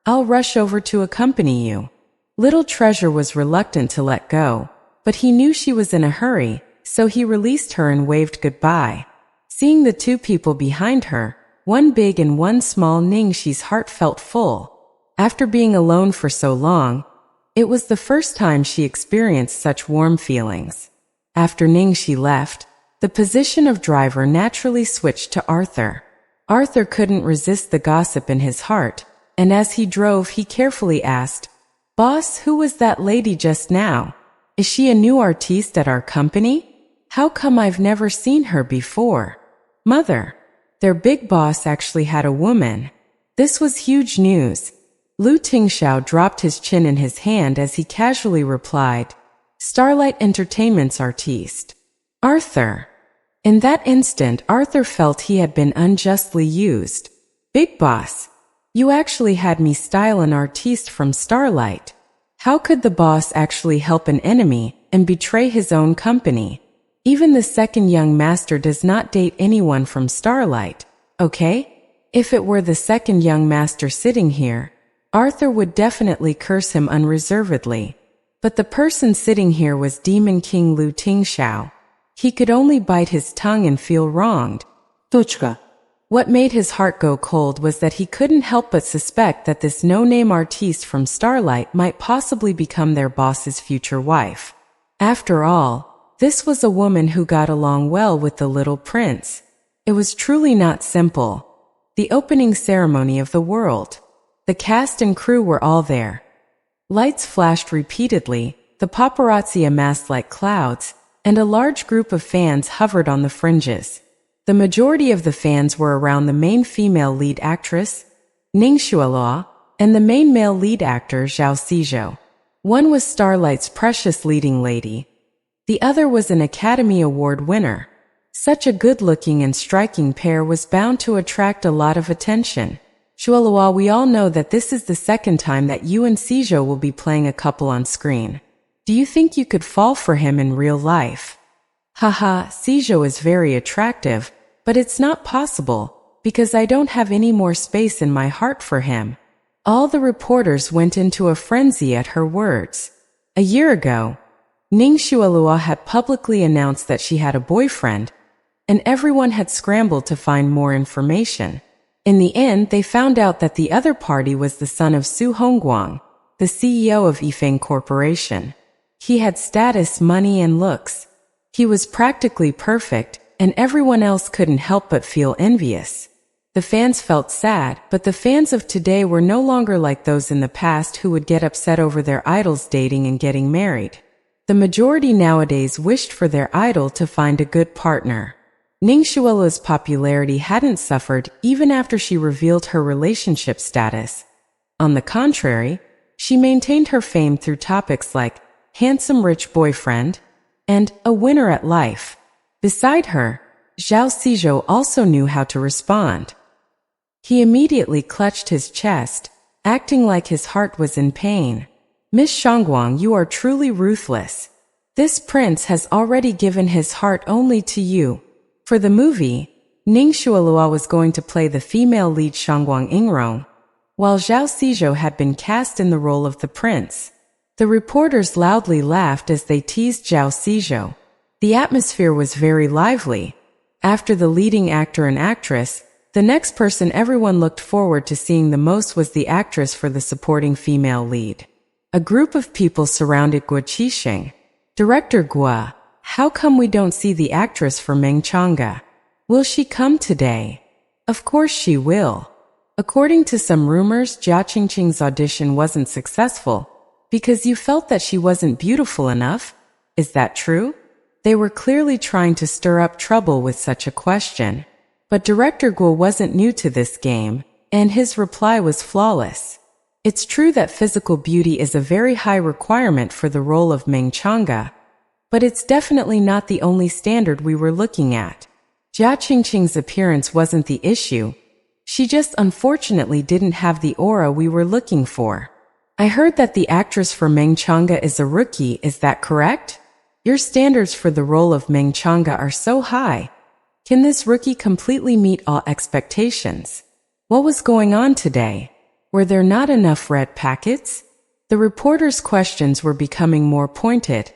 I'll rush over to accompany you. Little Treasure was reluctant to let go, but he knew she was in a hurry, so he released her and waved goodbye. Seeing the two people behind her, one big and one small, Ningxi's heart felt full. After being alone for so long, it was the first time she experienced such warm feelings. After Ningxi left, the position of driver naturally switched to Arthur. Arthur couldn't resist the gossip in his heart, and as he drove he carefully asked, "Boss, who was that lady just now? Is she a new artiste at our company? How come I've never seen her before?" Mother, their big boss actually had a woman. This was huge news. Lu Tingxiao dropped his chin in his hand as he casually replied, "Starlight Entertainment's artiste. Arthur." In that instant, Arthur felt he had been unjustly used. "Big boss, you actually had me style an artiste from Starlight. How could the boss actually help an enemy and betray his own company? Even the second young master does not date anyone from Starlight, okay?" If it were the second young master sitting here, Arthur would definitely curse him unreservedly. But the person sitting here was Demon King Lu Tingxiao. He could only bite his tongue and feel wronged. What made his heart go cold was that he couldn't help but suspect that this no-name artiste from Starlight might possibly become their boss's future wife. After all, this was a woman who got along well with the little prince. It was truly not simple. The opening ceremony of the world. The cast and crew were all there. Lights flashed repeatedly, the paparazzi amassed like clouds, and a large group of fans hovered on the fringes. The majority of the fans were around the main female lead actress, Ning Xuelua, and the main male lead actor, Zhao Xizhou. One was Starlight's precious leading lady. The other was an Academy Award winner. Such a good-looking and striking pair was bound to attract a lot of attention. "Xuelua, we all know that this is the second time that you and Xizhou will be playing a couple on screen. Do you think you could fall for him in real life?" "Haha, Xizhou is very attractive, but it's not possible, because I don't have any more space in my heart for him." All the reporters went into a frenzy at her words. A year ago, Ning Xuelua had publicly announced that she had a boyfriend, and everyone had scrambled to find more information. In the end, they found out that the other party was the son of Su Hongguang, the CEO of Yifeng Corporation. He had status, money, and looks. He was practically perfect, and everyone else couldn't help but feel envious. The fans felt sad, but the fans of today were no longer like those in the past who would get upset over their idols dating and getting married. The majority nowadays wished for their idol to find a good partner. Ning Xuelua's popularity hadn't suffered even after she revealed her relationship status. On the contrary, she maintained her fame through topics like handsome rich boyfriend and a winner at life. Beside her, Zhao Xizhou also knew how to respond. He immediately clutched his chest, acting like his heart was in pain. "Miss Shangguang, you are truly ruthless. This prince has already given his heart only to you." For the movie, Ning Xuelua was going to play the female lead Shangguang Yingrong, while Zhao Xizhou had been cast in the role of the prince. The reporters loudly laughed as they teased Zhao Xizhou. The atmosphere was very lively. After the leading actor and actress, the next person everyone looked forward to seeing the most was the actress for the supporting female lead. A group of people surrounded Guo Qixing. "Director Guo, how come we don't see the actress for Meng Chang'e? Will she come today?" "Of course she will." According to some rumors, Jia Qingqing's audition wasn't successful because you felt that she wasn't beautiful enough. Is that true? They were clearly trying to stir up trouble with such a question. But Director Guo wasn't new to this game, and his reply was flawless. It's true that physical beauty is a very high requirement for the role of Meng Chang'e, but it's definitely not the only standard we were looking at. Jia Qingqing's appearance wasn't the issue. She just unfortunately didn't have the aura we were looking for. "I heard that the actress for Meng Chang'e is a rookie, is that correct? Your standards for the role of Meng Chang'e are so high. Can this rookie completely meet all expectations? What was going on today? Were there not enough red packets?" The reporters' questions were becoming more pointed,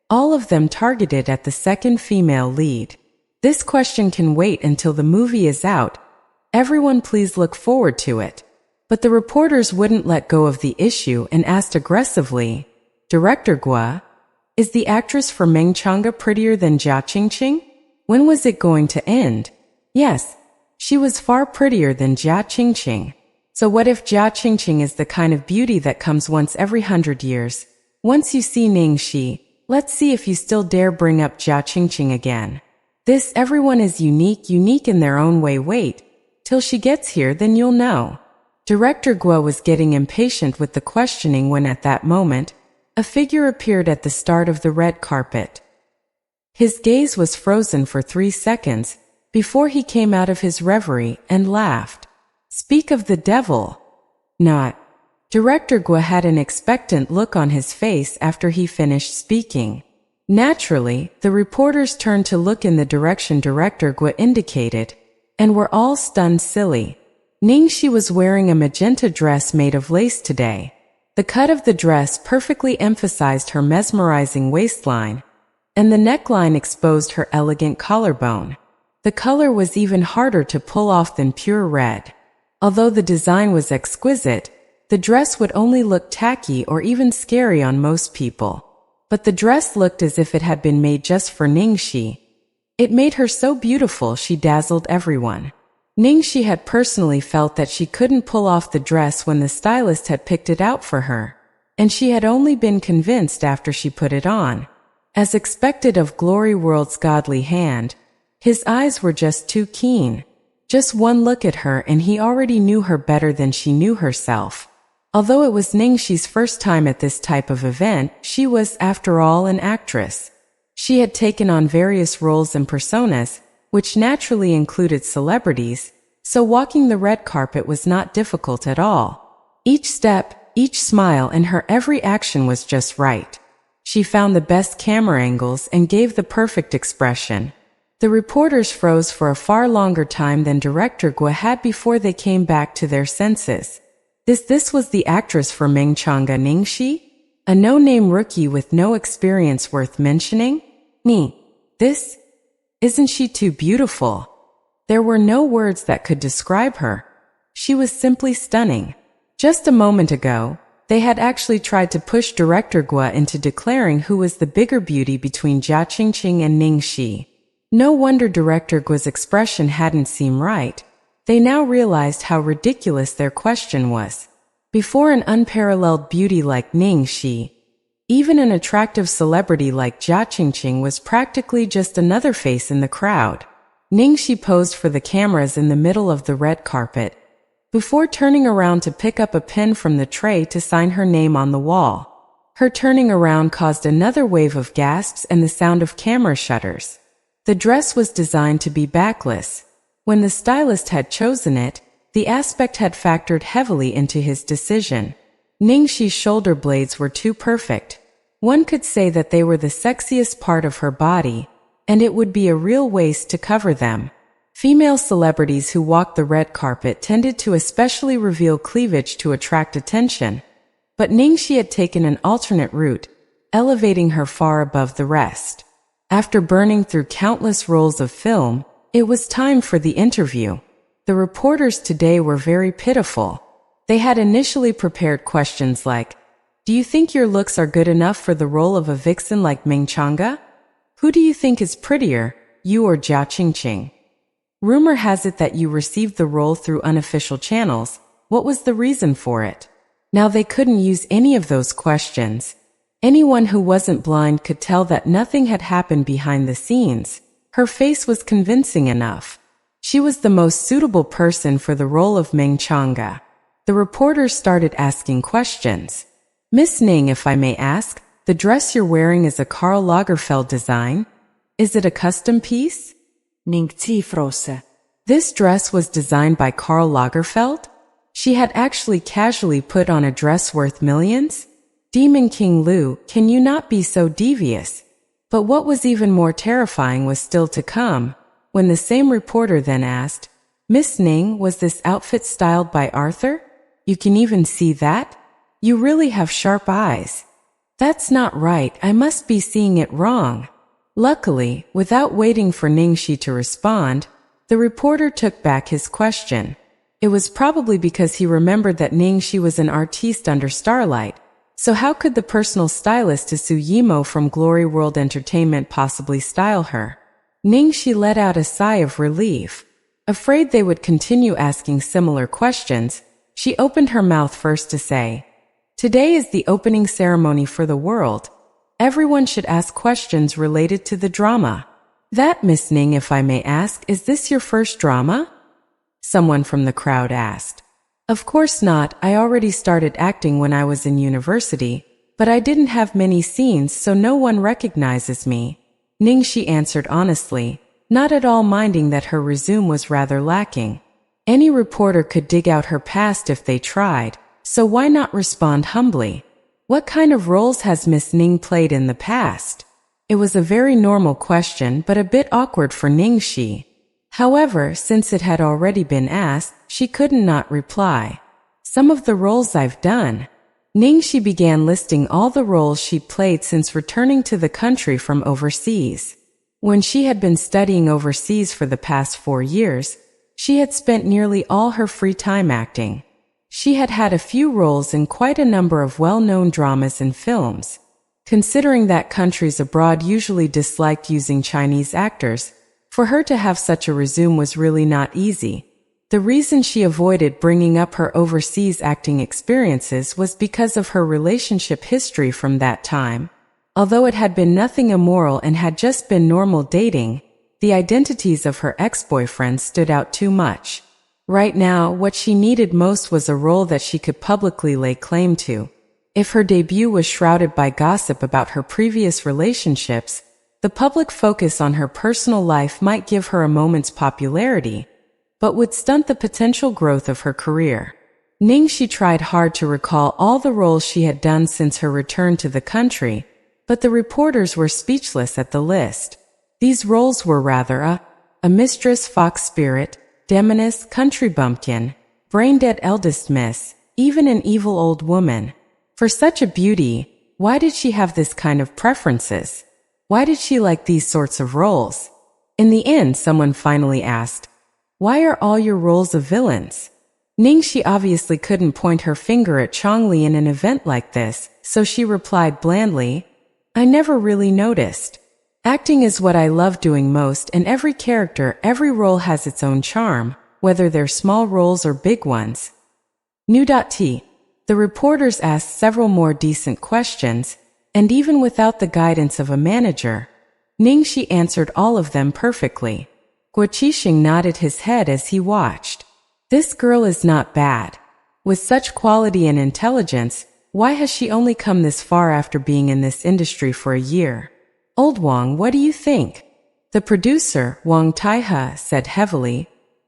all of them targeted at the second female lead. "This question can wait until the movie is out. Everyone please look forward to it." But the reporters wouldn't let go of the issue and asked aggressively, "Director Guo, is the actress for Meng Chang'e prettier than Jia Qingqing? When was it going to end?" "Yes, she was far prettier than Jia Qingqing." So what if Jia Qingqing is the kind of beauty that comes once every 100 years? Once you see Ningxi, let's see if you still dare bring up Jia Qingqing again. This everyone is unique in their own way. Wait till she gets here, then you'll know. Director Guo was getting impatient with the questioning when at that moment, a figure appeared at the start of the red carpet. His gaze was frozen for 3 seconds before he came out of his reverie and laughed. Speak of the devil. Not. Director Guo had an expectant look on his face after he finished speaking. Naturally, the reporters turned to look in the direction Director Guo indicated, and were all stunned silly. Ningxi was wearing a magenta dress made of lace today. The cut of the dress perfectly emphasized her mesmerizing waistline, and the neckline exposed her elegant collarbone. The color was even harder to pull off than pure red. Although the design was exquisite, the dress would only look tacky or even scary on most people. But the dress looked as if it had been made just for Ningxi. It made her so beautiful she dazzled everyone. Ningxi had personally felt that she couldn't pull off the dress when the stylist had picked it out for her, and she had only been convinced after she put it on. As expected of Glory World's godly hand, his eyes were just too keen. Just one look at her and he already knew her better than she knew herself. Although it was Ningxi's first time at this type of event, she was, after all, an actress. She had taken on various roles and personas, which naturally included celebrities, so walking the red carpet was not difficult at all. Each step, each smile, and her every action was just right. She found the best camera angles and gave the perfect expression. The reporters froze for a far longer time than Director Guo had before they came back to their senses. This was the actress for Mengchanga Ningxi? A no-name rookie with no experience worth mentioning? This? Isn't she too beautiful? There were no words that could describe her. She was simply stunning. Just a moment ago, they had actually tried to push Director Guo into declaring who was the bigger beauty between Jia Qingqing and Ningxi. No wonder Director Guo's expression hadn't seemed right. They now realized how ridiculous their question was. Before an unparalleled beauty like Ningxi, even an attractive celebrity like Jia Qingqing was practically just another face in the crowd. Ningxi posed for the cameras in the middle of the red carpet, before turning around to pick up a pen from the tray to sign her name on the wall. Her turning around caused another wave of gasps and the sound of camera shutters. The dress was designed to be backless. When the stylist had chosen it, the aspect had factored heavily into his decision. Ningxi's shoulder blades were too perfect. One could say that they were the sexiest part of her body, and it would be a real waste to cover them. Female celebrities who walked the red carpet tended to especially reveal cleavage to attract attention, but Ningxi had taken an alternate route, elevating her far above the rest. After burning through countless rolls of film, it was time for the interview. The reporters today were very pitiful. They had initially prepared questions like, "Do you think your looks are good enough for the role of a vixen like Mengchanga? Who do you think is prettier, you or Jia Qingqing? Rumor has it that you received the role through unofficial channels. What was the reason for it?" Now they couldn't use any of those questions. Anyone who wasn't blind could tell that nothing had happened behind the scenes. Her face was convincing enough. She was the most suitable person for the role of Mengchanga. The reporters started asking questions. "Miss Ning, if I may ask, the dress you're wearing is a Karl Lagerfeld design? Is it a custom piece?" Ningxi frose. This dress was designed by Karl Lagerfeld? She had actually casually put on a dress worth millions? Demon King Lu, can you not be so devious? But what was even more terrifying was still to come, when the same reporter then asked, "Miss Ning, was this outfit styled by Arthur? You can even see that? You really have sharp eyes. That's not right, I must be seeing it wrong." Luckily, without waiting for Ningxi to respond, the reporter took back his question. It was probably because he remembered that Ningxi was an artiste under starlight. So how could the personal stylist to Su Yimo from Glory World Entertainment possibly style her? Ningxi let out a sigh of relief. Afraid they would continue asking similar questions, she opened her mouth first to say, "Today is the opening ceremony for the world. Everyone should ask questions related to the drama." "That, Miss Ning, if I may ask, is this your first drama?" someone from the crowd asked. "Of course not. I already started acting when I was in university, but I didn't have many scenes, so no one recognizes me," Ningxi answered honestly, not at all minding that her resume was rather lacking. Any reporter could dig out her past if they tried, so why not respond humbly? "What kind of roles has Miss Ning played in the past?" It was a very normal question, but a bit awkward for Ningxi. However, since it had already been asked, she couldn't not reply. "Some of the roles I've done." Ningxi began listing all the roles she'd played since returning to the country from overseas. When she had been studying overseas for the past 4 years, she had spent nearly all her free time acting. She had had a few roles in quite a number of well-known dramas and films. Considering that countries abroad usually disliked using Chinese actors, for her to have such a resume was really not easy. The reason she avoided bringing up her overseas acting experiences was because of her relationship history from that time. Although it had been nothing immoral and had just been normal dating, the identities of her ex-boyfriends stood out too much. Right now, what she needed most was a role that she could publicly lay claim to. If her debut was shrouded by gossip about her previous relationships, the public focus on her personal life might give her a moment's popularity, but would stunt the potential growth of her career. Ningxi tried hard to recall all the roles she had done since her return to the country, but the reporters were speechless at the list. These roles were rather a mistress, fox spirit, demoness, country bumpkin, brain-dead eldest miss, even an evil old woman. For such a beauty, why did she have this kind of preferences? Why did she like these sorts of roles? In the end, someone finally asked, "Why are all your roles of villains?" Ningxi obviously couldn't point her finger at Chongli in an event like this, so she replied blandly, "I never really noticed. Acting is what I love doing most, and every character, every role has its own charm, whether they're small roles or big ones." New.t. The reporters asked several more decent questions, and even without the guidance of a manager, Ningxi answered all of them perfectly. Guo Qixing nodded his head as he watched. This girl is not bad. With such quality and intelligence, why has she only come this far after being in this industry for a year? Old Wang, what do you think? The producer, Wang Taihe, said heavily,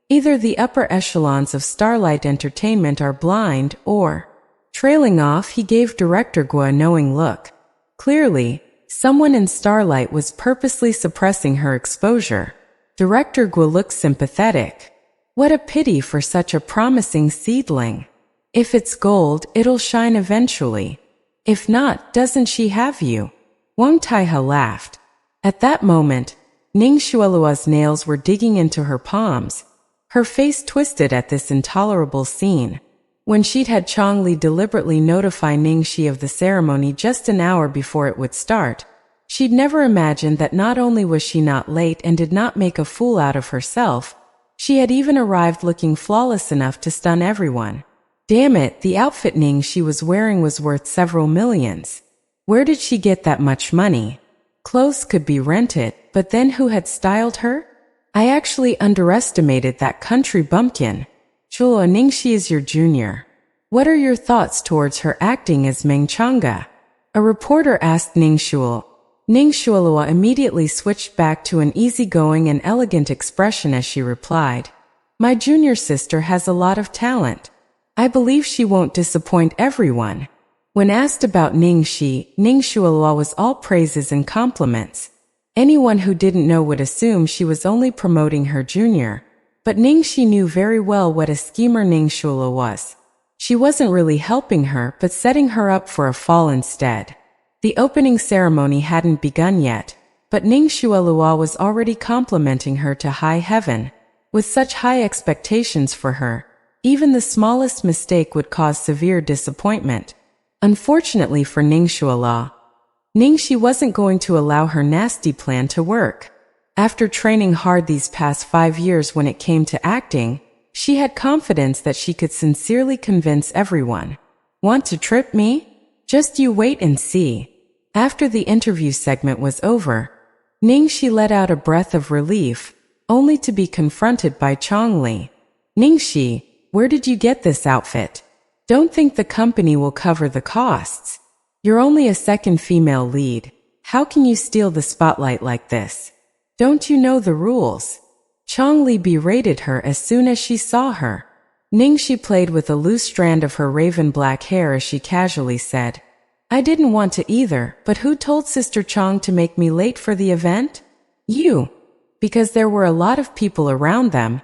"Either the upper echelons of Starlight Entertainment are blind or..." Trailing off, he gave director Guo a knowing look. Clearly, someone in Starlight was purposely suppressing her exposure. Director Guo looked sympathetic. What a pity for such a promising seedling. If it's gold, it'll shine eventually. If not, doesn't she have you? Wang Taihe laughed. At that moment, Ning Xuelua's nails were digging into her palms. Her face twisted at this intolerable scene. When she'd had Chongli deliberately notify Ningxi of the ceremony just an hour before it would start, she'd never imagined that not only was she not late and did not make a fool out of herself, she had even arrived looking flawless enough to stun everyone. Damn it, the outfit Ningxi was wearing was worth several millions. Where did she get that much money? Clothes could be rented, but then who had styled her? I actually underestimated that country bumpkin. Chula, Ningxi is your junior. What are your thoughts towards her acting as Meng Chang'e? A reporter asked Ningxuel. Ningxuelua immediately switched back to an easygoing and elegant expression as she replied, "My junior sister has a lot of talent. I believe she won't disappoint everyone." When asked about Ningxi, Ningxuelua was all praises and compliments. Anyone who didn't know would assume she was only promoting her junior. But Ningxi knew very well what a schemer Ningxuelua was. She wasn't really helping her, but setting her up for a fall instead. The opening ceremony hadn't begun yet, but Ningxuelua was already complimenting her to high heaven. With such high expectations for her, even the smallest mistake would cause severe disappointment. Unfortunately for Ningxuelua, Ningxi wasn't going to allow her nasty plan to work. After training hard these past 5 years when it came to acting, She had confidence that she could sincerely convince everyone. Want to trip me? Just you wait and see. After the interview segment was over, Ningxi let out a breath of relief, only to be confronted by Chongli. Ningxi, where did you get this outfit? Don't think the company will cover the costs. You're only a second female lead. How can you steal the spotlight like this? Don't you know the rules? Chongli berated her as soon as she saw her. Ningxi played with a loose strand of her raven black hair as she casually said, I didn't want to either, but who told Sister Chong to make me late for the event? You. Because there were a lot of people around them.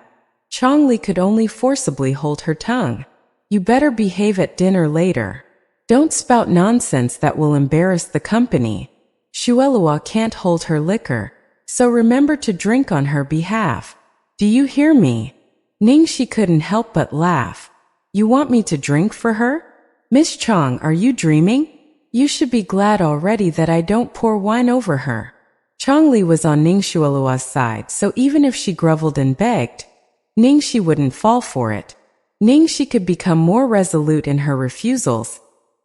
Chongli could only forcibly hold her tongue. You better behave at dinner later. Don't spout nonsense that will embarrass the company. Shuelua can't hold her liquor, so remember to drink on her behalf. Do you hear me? Ningxi couldn't help but laugh. You want me to drink for her? Miss Chong, are you dreaming? You should be glad already that I don't pour wine over her. Chongli was on Ningxuelua's side, so even if she groveled and begged, Ningxi wouldn't fall for it. Ningxi could become more resolute in her refusals,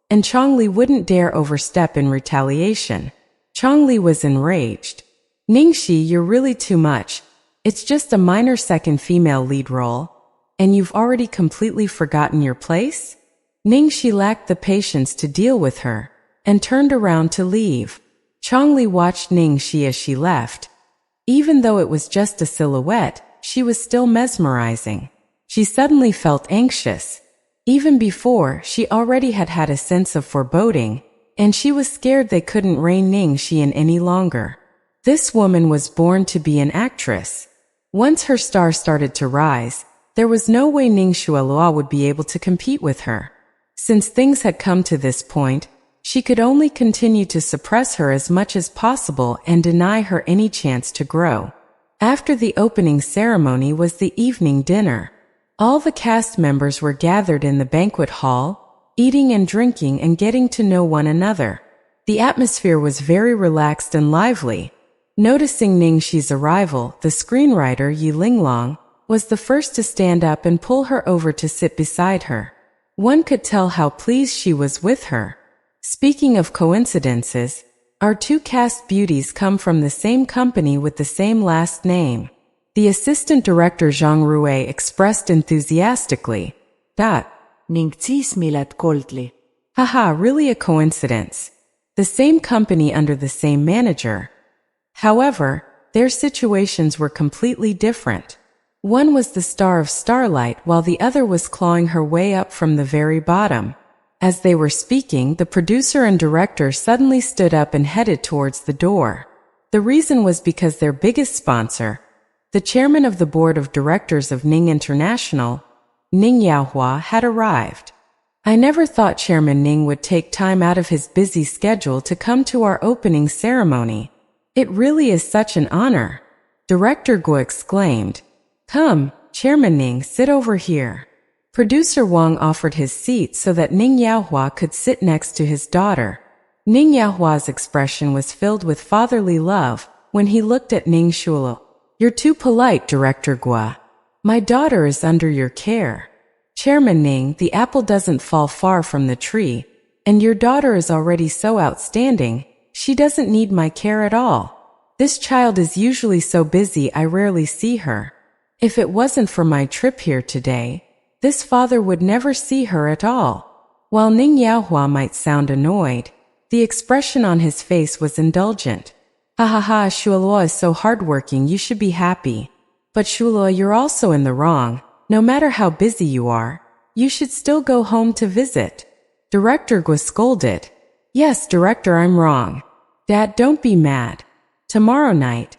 and Chongli wouldn't dare overstep in retaliation. Chongli was enraged. Ningxi, you're really too much. It's just a minor second female lead role, and you've already completely forgotten your place? Ningxi lacked the patience to deal with her, and turned around to leave. Chongli watched Ningxi as she left. Even though it was just a silhouette, she was still mesmerizing. She suddenly felt anxious. Even before, she already had had a sense of foreboding, and she was scared they couldn't rein Ningxi in any longer. This woman was born to be an actress. Once her star started to rise, there was no way Ningxuelua would be able to compete with her. Since things had come to this point, she could only continue to suppress her as much as possible and deny her any chance to grow. After the opening ceremony was the evening dinner. All the cast members were gathered in the banquet hall, eating and drinking and getting to know one another. The atmosphere was very relaxed and lively. Noticing Ningxi's arrival, the screenwriter Yi Linglong was the first to stand up and pull her over to sit beside her. One could tell how pleased she was with her. Speaking of coincidences, our two cast beauties come from the same company with the same last name. The assistant director Zhang Rui expressed enthusiastically, Ningxi smilet koldli. Haha, really a coincidence. The same company under the same manager. However, their situations were completely different. One was the star of Starlight while the other was clawing her way up from the very bottom. As they were speaking, the producer and director suddenly stood up and headed towards the door. The reason was because their biggest sponsor, the chairman of the board of directors of Ning International, Ning Yaohua, had arrived. I never thought Chairman Ning would take time out of his busy schedule to come to our opening ceremony. It really is such an honor. Director Guo exclaimed. Come, Chairman Ning, sit over here. Producer Wang offered his seat so that Ning Yaohua could sit next to his daughter. Ning Yaohua's expression was filled with fatherly love when he looked at Ning Shulo. You're too polite, Director Guo. My daughter is under your care. Chairman Ning, the apple doesn't fall far from the tree, and your daughter is already so outstanding, she doesn't need my care at all. This child is usually so busy I rarely see her. If it wasn't for my trip here today, this father would never see her at all. While Ning Yaohua might sound annoyed, the expression on his face was indulgent. Ha ha ha, Shuelua is so hardworking, you should be happy. But Shuelua, you're also in the wrong. No matter how busy you are, you should still go home to visit. Director Guo scolded. Yes, Director, I'm wrong. Dad, don't be mad. Tomorrow night,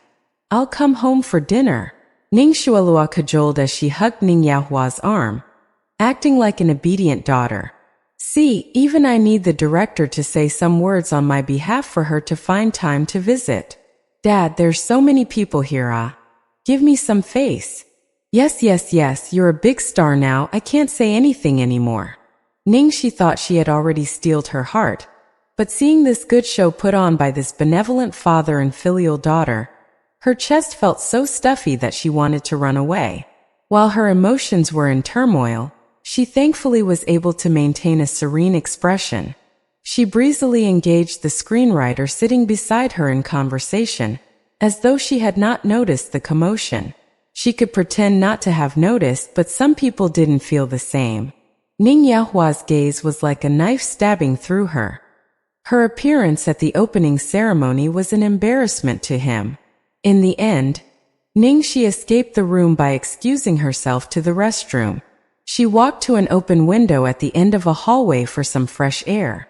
I'll come home for dinner. Ning Shuelua cajoled as she hugged Ning Yaohua's arm, acting like an obedient daughter. See, even I need the director to say some words on my behalf for her to find time to visit. Dad, there's so many people here, Give me some face. Yes, you're a big star now, I can't say anything anymore. Ningxi thought she had already steeled her heart, but seeing this good show put on by this benevolent father and filial daughter, her chest felt so stuffy that she wanted to run away. While her emotions were in turmoil, she thankfully was able to maintain a serene expression. She breezily engaged the screenwriter sitting beside her in conversation, as though she had not noticed the commotion. She could pretend not to have noticed, but some people didn't feel the same. Ning Yaohua's gaze was like a knife stabbing through her. Her appearance at the opening ceremony was an embarrassment to him. In the end, Ningxi escaped the room by excusing herself to the restroom. She walked to an open window at the end of a hallway for some fresh air.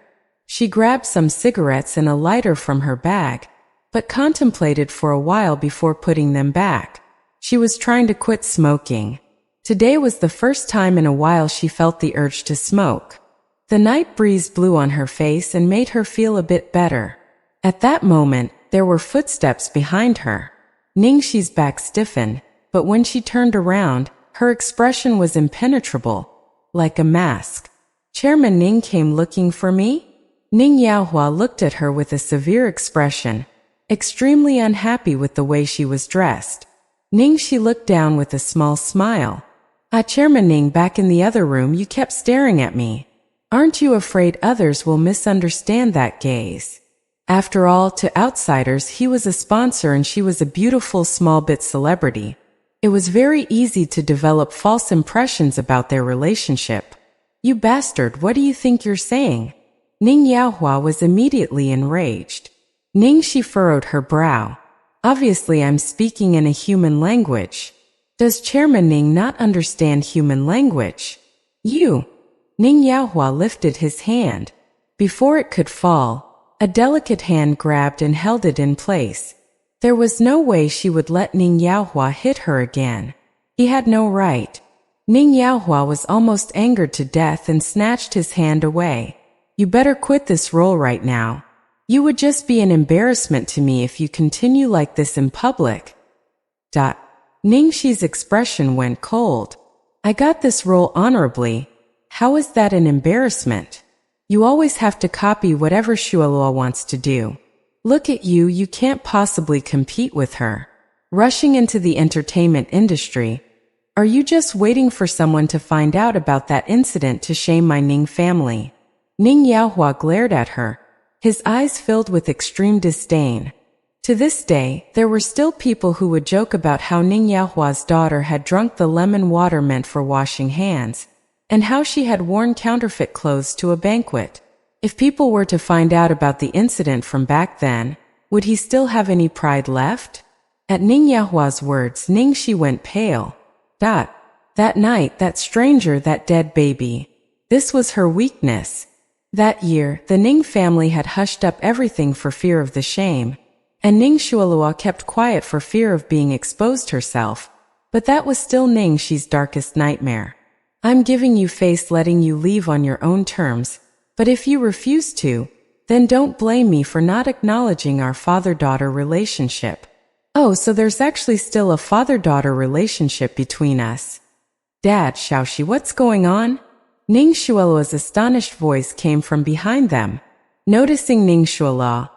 She grabbed some cigarettes and a lighter from her bag, but contemplated for a while before putting them back. She was trying to quit smoking. Today was the first time in a while she felt the urge to smoke. The night breeze blew on her face and made her feel a bit better. At that moment, there were footsteps behind her. Ningxi's back stiffened, but when she turned around, her expression was impenetrable, like a mask. Chairman Ning came looking for me? Ning Yaohua looked at her with a severe expression, extremely unhappy with the way she was dressed. Ningxi looked down with a small smile. Chairman Ning, back in the other room you kept staring at me. Aren't you afraid others will misunderstand that gaze? After all, to outsiders he was a sponsor and she was a beautiful small-bit celebrity. It was very easy to develop false impressions about their relationship. You bastard, what do you think you're saying? Ning Yaohua was immediately enraged. Ningxi furrowed her brow. Obviously I'm speaking in a human language. Does Chairman Ning not understand human language? You. Ning Yaohua lifted his hand. Before it could fall, a delicate hand grabbed and held it in place. There was no way she would let Ning Yaohua hit her again. He had no right. Ning Yaohua was almost angered to death and snatched his hand away. You better quit this role right now. You would just be an embarrassment to me if you continue like this in public. Ningxi's expression went cold. I got this role honorably. How is that an embarrassment? You always have to copy whatever Shuelua wants to do. Look at you, you can't possibly compete with her. Rushing into the entertainment industry. Are you just waiting for someone to find out about that incident to shame my Ning family? Ning Yaohua glared at her, his eyes filled with extreme disdain. To this day, there were still people who would joke about how Ning Yaohua's daughter had drunk the lemon water meant for washing hands, and how she had worn counterfeit clothes to a banquet. If people were to find out about the incident from back then, would he still have any pride left? At Ning Yaohua's words, Ningxi went pale. That night, that stranger, that dead baby. This was her weakness. That year, the Ning family had hushed up everything for fear of the shame, and Ning Shuelua kept quiet for fear of being exposed herself. But that was still Ningxi's darkest nightmare. I'm giving you face, letting you leave on your own terms, but if you refuse to, then don't blame me for not acknowledging our father-daughter relationship. Oh, so there's actually still a father-daughter relationship between us. Dad, Xiaoxi, what's going on? Ning Shuelua's astonished voice came from behind them. Noticing Ning Shuelua,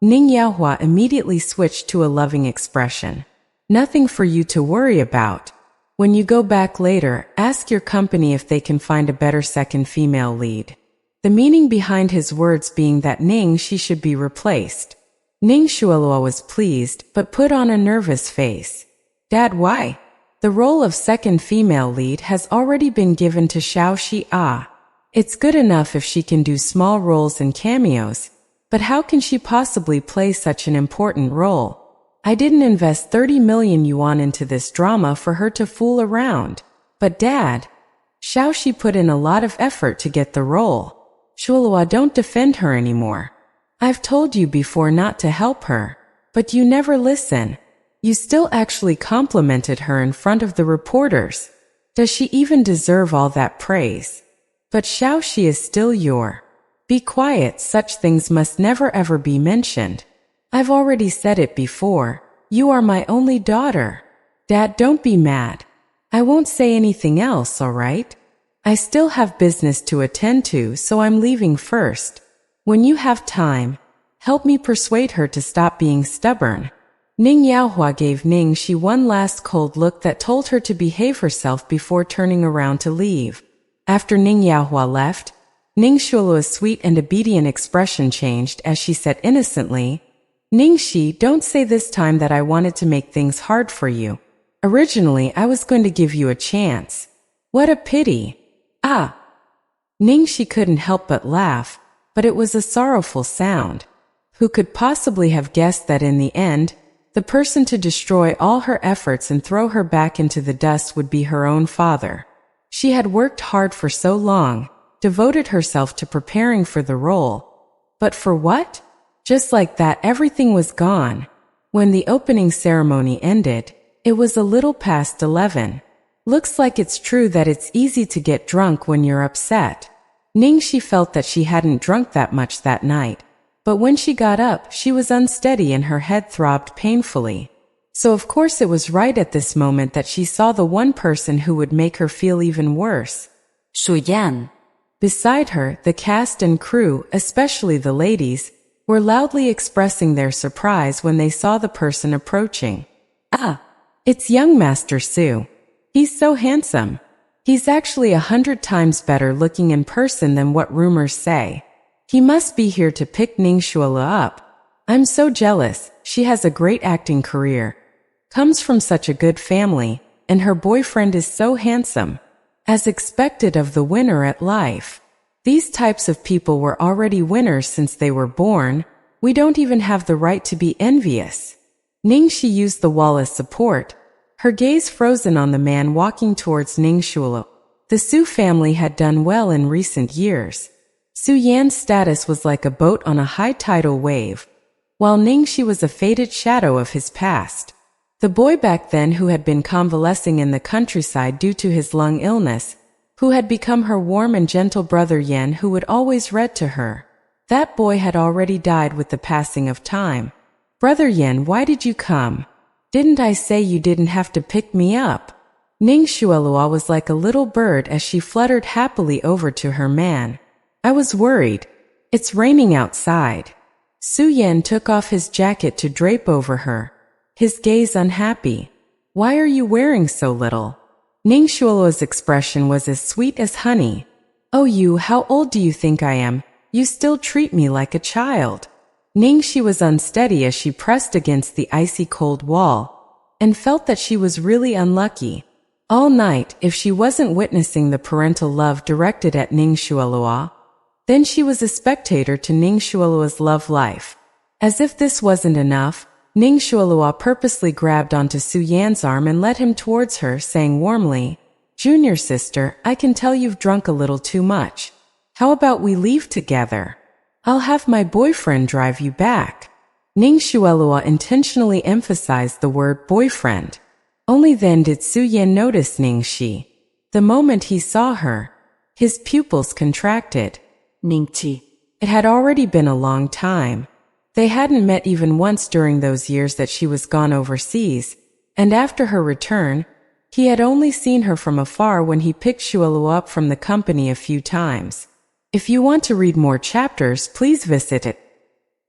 Ning Yaohua immediately switched to a loving expression. Nothing for you to worry about. When you go back later, ask your company if they can find a better second female lead. The meaning behind his words being that Ningxi should be replaced. Ning Shuelua was pleased, but put on a nervous face. Dad, why? The role of second female lead has already been given to Xiaoxi. It's good enough if she can do small roles and cameos, but how can she possibly play such an important role? I didn't invest 30 million yuan into this drama for her to fool around. But Dad, Xiaoxi put in a lot of effort to get the role. Shuelua, don't defend her anymore. I've told you before not to help her, but you never listen. You still actually complimented her in front of the reporters. Does she even deserve all that praise? But Xiaoxi is still your. Be quiet, such things must never ever be mentioned. I've already said it before. You are my only daughter. Dad, don't be mad. I won't say anything else, all right? I still have business to attend to, so I'm leaving first. When you have time, help me persuade her to stop being stubborn. Ning Yaohua gave Ning Shi one last cold look that told her to behave herself before turning around to leave. After Ning Yaohua left, Ning Shualua's sweet and obedient expression changed as she said innocently, "Ning Shi, don't say this time that I wanted to make things hard for you. Originally, I was going to give you a chance. What a pity." "Ah." Ning Shi couldn't help but laugh, but it was a sorrowful sound. Who could possibly have guessed that in the end, the person to destroy all her efforts and throw her back into the dust would be her own father? She had worked hard for so long, devoted herself to preparing for the role. But for what? Just like that, everything was gone. When the opening ceremony ended, it was a little past 11. Looks like it's true that it's easy to get drunk when you're upset. Ning Shi felt that she hadn't drunk that much that night. But when she got up, she was unsteady and her head throbbed painfully. So of course it was right at this moment that she saw the one person who would make her feel even worse. Suyan. Beside her, the cast and crew, especially the ladies, were loudly expressing their surprise when they saw the person approaching. "Ah, it's young Master Su. He's so handsome. He's actually 100 times better looking in person than what rumors say. He must be here to pick Ning Shuala up. I'm so jealous. She has a great acting career. Comes from such a good family, and her boyfriend is so handsome. As expected of the winner at life. These types of people were already winners since they were born. We don't even have the right to be envious." Ning Shi used the wall as support, her gaze frozen on the man walking towards Ning Shuala. The Su family had done well in recent years. Su Yan's status was like a boat on a high tidal wave, while Ning Shi was a faded shadow of his past. The boy back then who had been convalescing in the countryside due to his lung illness, who had become her warm and gentle brother Yen who would always read to her. That boy had already died with the passing of time. "Brother Yen, why did you come? Didn't I say you didn't have to pick me up?" Ning Shualua was like a little bird as she fluttered happily over to her man. "I was worried. It's raining outside." Su Yen took off his jacket to drape over her, his gaze unhappy. "Why are you wearing so little?" Ning Shualua's expression was as sweet as honey. "Oh you, how old do you think I am? You still treat me like a child." Ning Shi was unsteady as she pressed against the icy cold wall, and felt that she was really unlucky. All night, if she wasn't witnessing the parental love directed at Ning Shualua, then she was a spectator to Ning Shualua's love life. As if this wasn't enough, Ning Shualua purposely grabbed onto Su Yan's arm and led him towards her, saying warmly, "Junior sister, I can tell you've drunk a little too much. How about we leave together? I'll have my boyfriend drive you back." Ning Shualua intentionally emphasized the word boyfriend. Only then did Su Yan notice Ning Shi. The moment he saw her, his pupils contracted. Ning Chi. It had already been a long time. They hadn't met even once during those years that she was gone overseas, and after her return, he had only seen her from afar when he picked Shualua up from the company a few times. If you want to read more chapters, please visit it.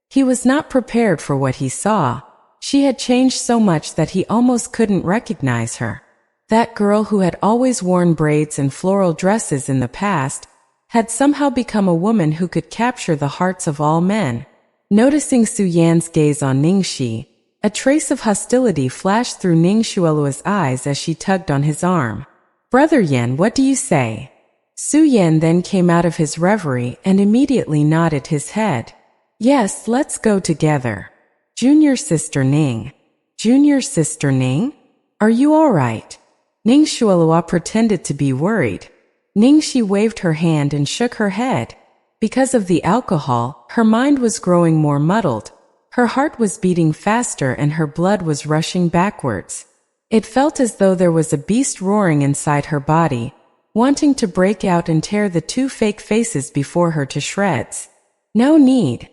He was not prepared for what he saw. She had changed so much that he almost couldn't recognize her. That girl who had always worn braids and floral dresses in the past had somehow become a woman who could capture the hearts of all men. Noticing Su Yan's gaze on Ning Shi, a trace of hostility flashed through Ning Shualua's eyes as she tugged on his arm. "Brother Yen, what do you say?" Su Yan then came out of his reverie and immediately nodded his head. "Yes, let's go together. Junior sister Ning." "Junior sister Ning? Are you all right?" Ning Shualua pretended to be worried. Ning Shi waved her hand and shook her head. Because of the alcohol, her mind was growing more muddled. Her heart was beating faster and her blood was rushing backwards. It felt as though there was a beast roaring inside her body, wanting to break out and tear the two fake faces before her to shreds. No need.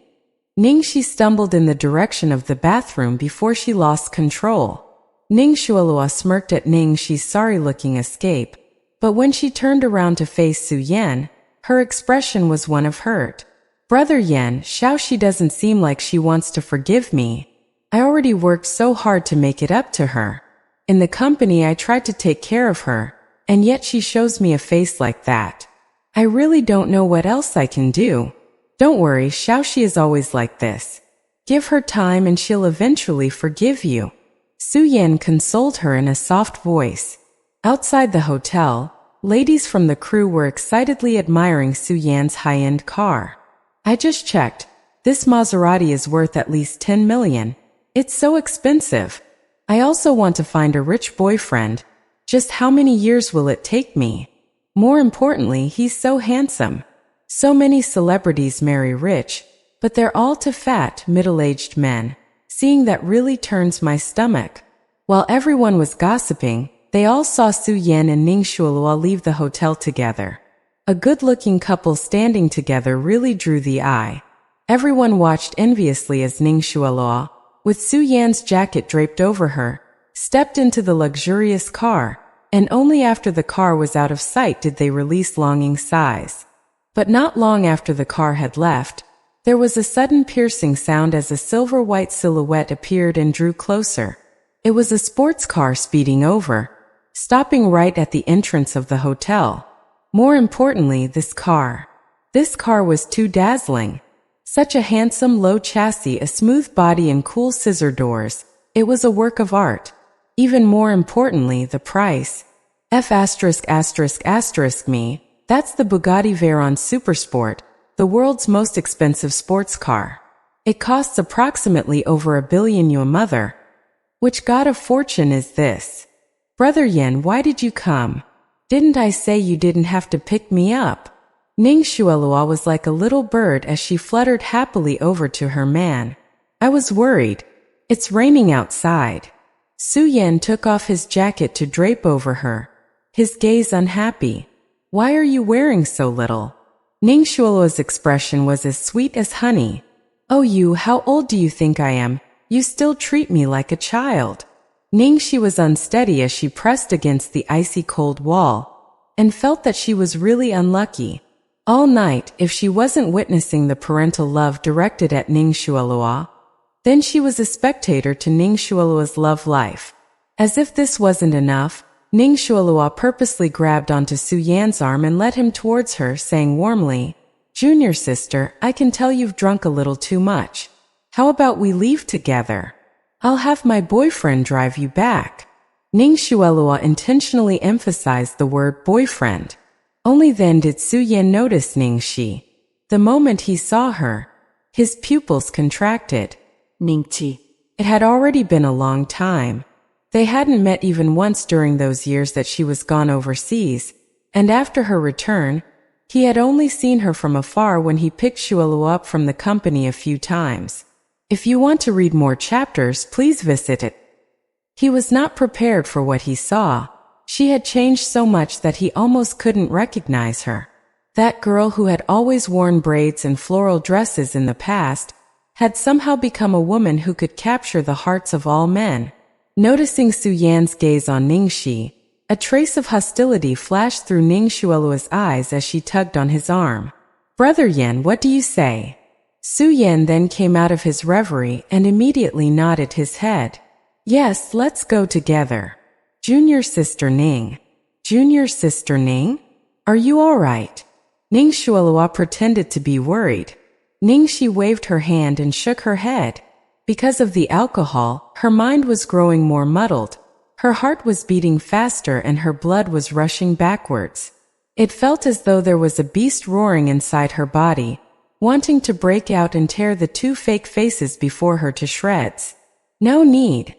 Ning Shi stumbled in the direction of the bathroom before she lost control. Ning Shualua smirked at Ning Shi's sorry-looking escape, but when she turned around to face Su Yan, her expression was one of hurt. "Brother Yen, Xiao, she doesn't seem like she wants to forgive me." I already worked so hard to make it up to her. In the company I tried to take care of her, and yet she shows me a face like that. I really don't know what else I can do. Don't worry, Xiao, she is always like this. Give her time and she'll eventually forgive you. Su Yan consoled her in a soft voice. Outside the hotel, ladies from the crew were excitedly admiring Su Yan's high-end car. I just checked. This Maserati is worth at least 10 million. It's so expensive. I also want to find a rich boyfriend. Just how many years will it take me? More importantly, he's so handsome. So many celebrities marry rich, but they're all too fat, middle-aged men. Seeing that really turns my stomach. While everyone was gossiping, they all saw Su Yan and Ning Shuolua leave the hotel together. A good-looking couple standing together really drew the eye. Everyone watched enviously as Ning Shuolua, with Su Yan's jacket draped over her, stepped into the luxurious car, and only after the car was out of sight did they release longing sighs. But not long after the car had left, there was a sudden piercing sound as a silver-white silhouette appeared and drew closer. It was a sports car speeding over, stopping right at the entrance of the hotel. More importantly, this car was too dazzling. Such a handsome low chassis, a smooth body and cool scissor doors. It was a work of art. Even more importantly, the price. Me, that's the Bugatti Veyron Supersport, the world's most expensive sports car. It costs approximately over $1 billion. Your mother. Which god of fortune is this? Brother Yan, why did you come? Didn't I say you didn't have to pick me up? Ning Shuolua was like a little bird as she fluttered happily over to her man. I was worried. It's raining outside. Su Yan took off his jacket to drape over her, his gaze unhappy. Why are you wearing so little? Ning Shuolua's expression was as sweet as honey. Oh, you, how old do you think I am? You still treat me like a child. Ning, she was unsteady as she pressed against the icy cold wall, and felt that she was really unlucky. All night, if she wasn't witnessing the parental love directed at Ning Shuolua, then she was a spectator to Ning Shuolua's love life. As if this wasn't enough, Ning Shuolua purposely grabbed onto Su Yan's arm and led him towards her, saying warmly, Junior sister, I can tell you've drunk a little too much. How about we leave together? I'll have my boyfriend drive you back. Ning Shuolua intentionally emphasized the word boyfriend. Only then did Su Yan notice Ning Shi. The moment he saw her, his pupils contracted. Ningqi. It had already been a long time. They hadn't met even once during those years that she was gone overseas, and after her return, he had only seen her from afar when he picked Shuolua up from the company a few times. If you want to read more chapters, please visit it. He was not prepared for what he saw. She had changed so much that he almost couldn't recognize her. That girl who had always worn braids and floral dresses in the past had somehow become a woman who could capture the hearts of all men. Noticing Su Yan's gaze on Ning Shi, a trace of hostility flashed through Ning Shuolua's eyes as she tugged on his arm. Brother Yan, what do you say? Su Yan then came out of his reverie and immediately nodded his head. Yes, let's go together. Junior sister Ning. Junior sister Ning? Are you all right? Ning Shuolua pretended to be worried. Ning Shi waved her hand and shook her head. Because of the alcohol, her mind was growing more muddled. Her heart was beating faster and her blood was rushing backwards. It felt as though there was a beast roaring inside her body, wanting to break out and tear the two fake faces before her to shreds. No need.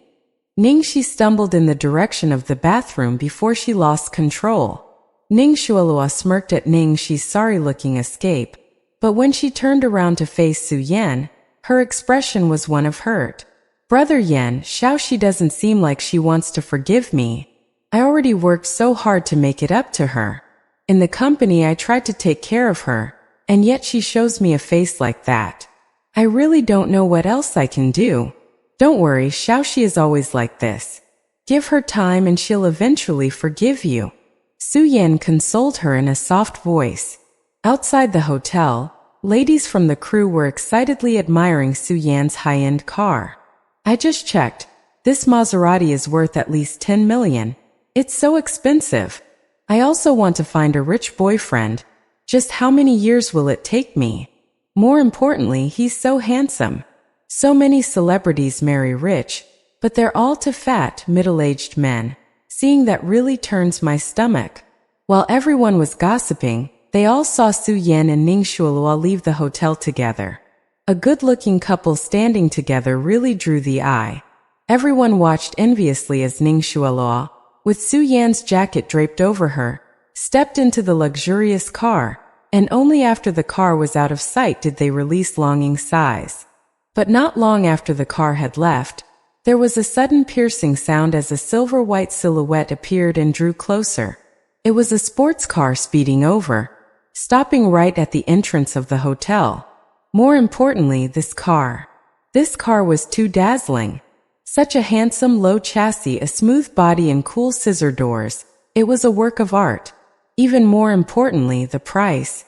Ning Shi stumbled in the direction of the bathroom before she lost control. Ning Shuolua smirked at Ning Shi's sorry-looking escape, but when she turned around to face Su Yan, her expression was one of hurt. Brother Yan, Xiao, she doesn't seem like she wants to forgive me. I already worked so hard to make it up to her. In the company I tried to take care of her, and yet she shows me a face like that. I really don't know what else I can do. Don't worry, Xiao, she is always like this. Give her time and she'll eventually forgive you. Su Yan consoled her in a soft voice. Outside the hotel, ladies from the crew were excitedly admiring Su Yan's high-end car. I just checked. This Maserati is worth at least 10 million. It's so expensive. I also want to find a rich boyfriend. Just how many years will it take me? More importantly, he's so handsome. So many celebrities marry rich, but they're all too fat, middle-aged men. Seeing that really turns my stomach. While everyone was gossiping, they all saw Su Yan and Ning Shualua leave the hotel together. A good-looking couple standing together really drew the eye. Everyone watched enviously as Ning Shualua, with Su Yan's jacket draped over her, stepped into the luxurious car, and only after the car was out of sight did they release longing sighs. But not long after the car had left, there was a sudden piercing sound as a silver-white silhouette appeared and drew closer. It was a sports car speeding over, stopping right at the entrance of the hotel. More importantly, this car was too dazzling. Such a handsome low chassis, a smooth body and cool scissor doors. It was a work of art. Even more importantly, the price.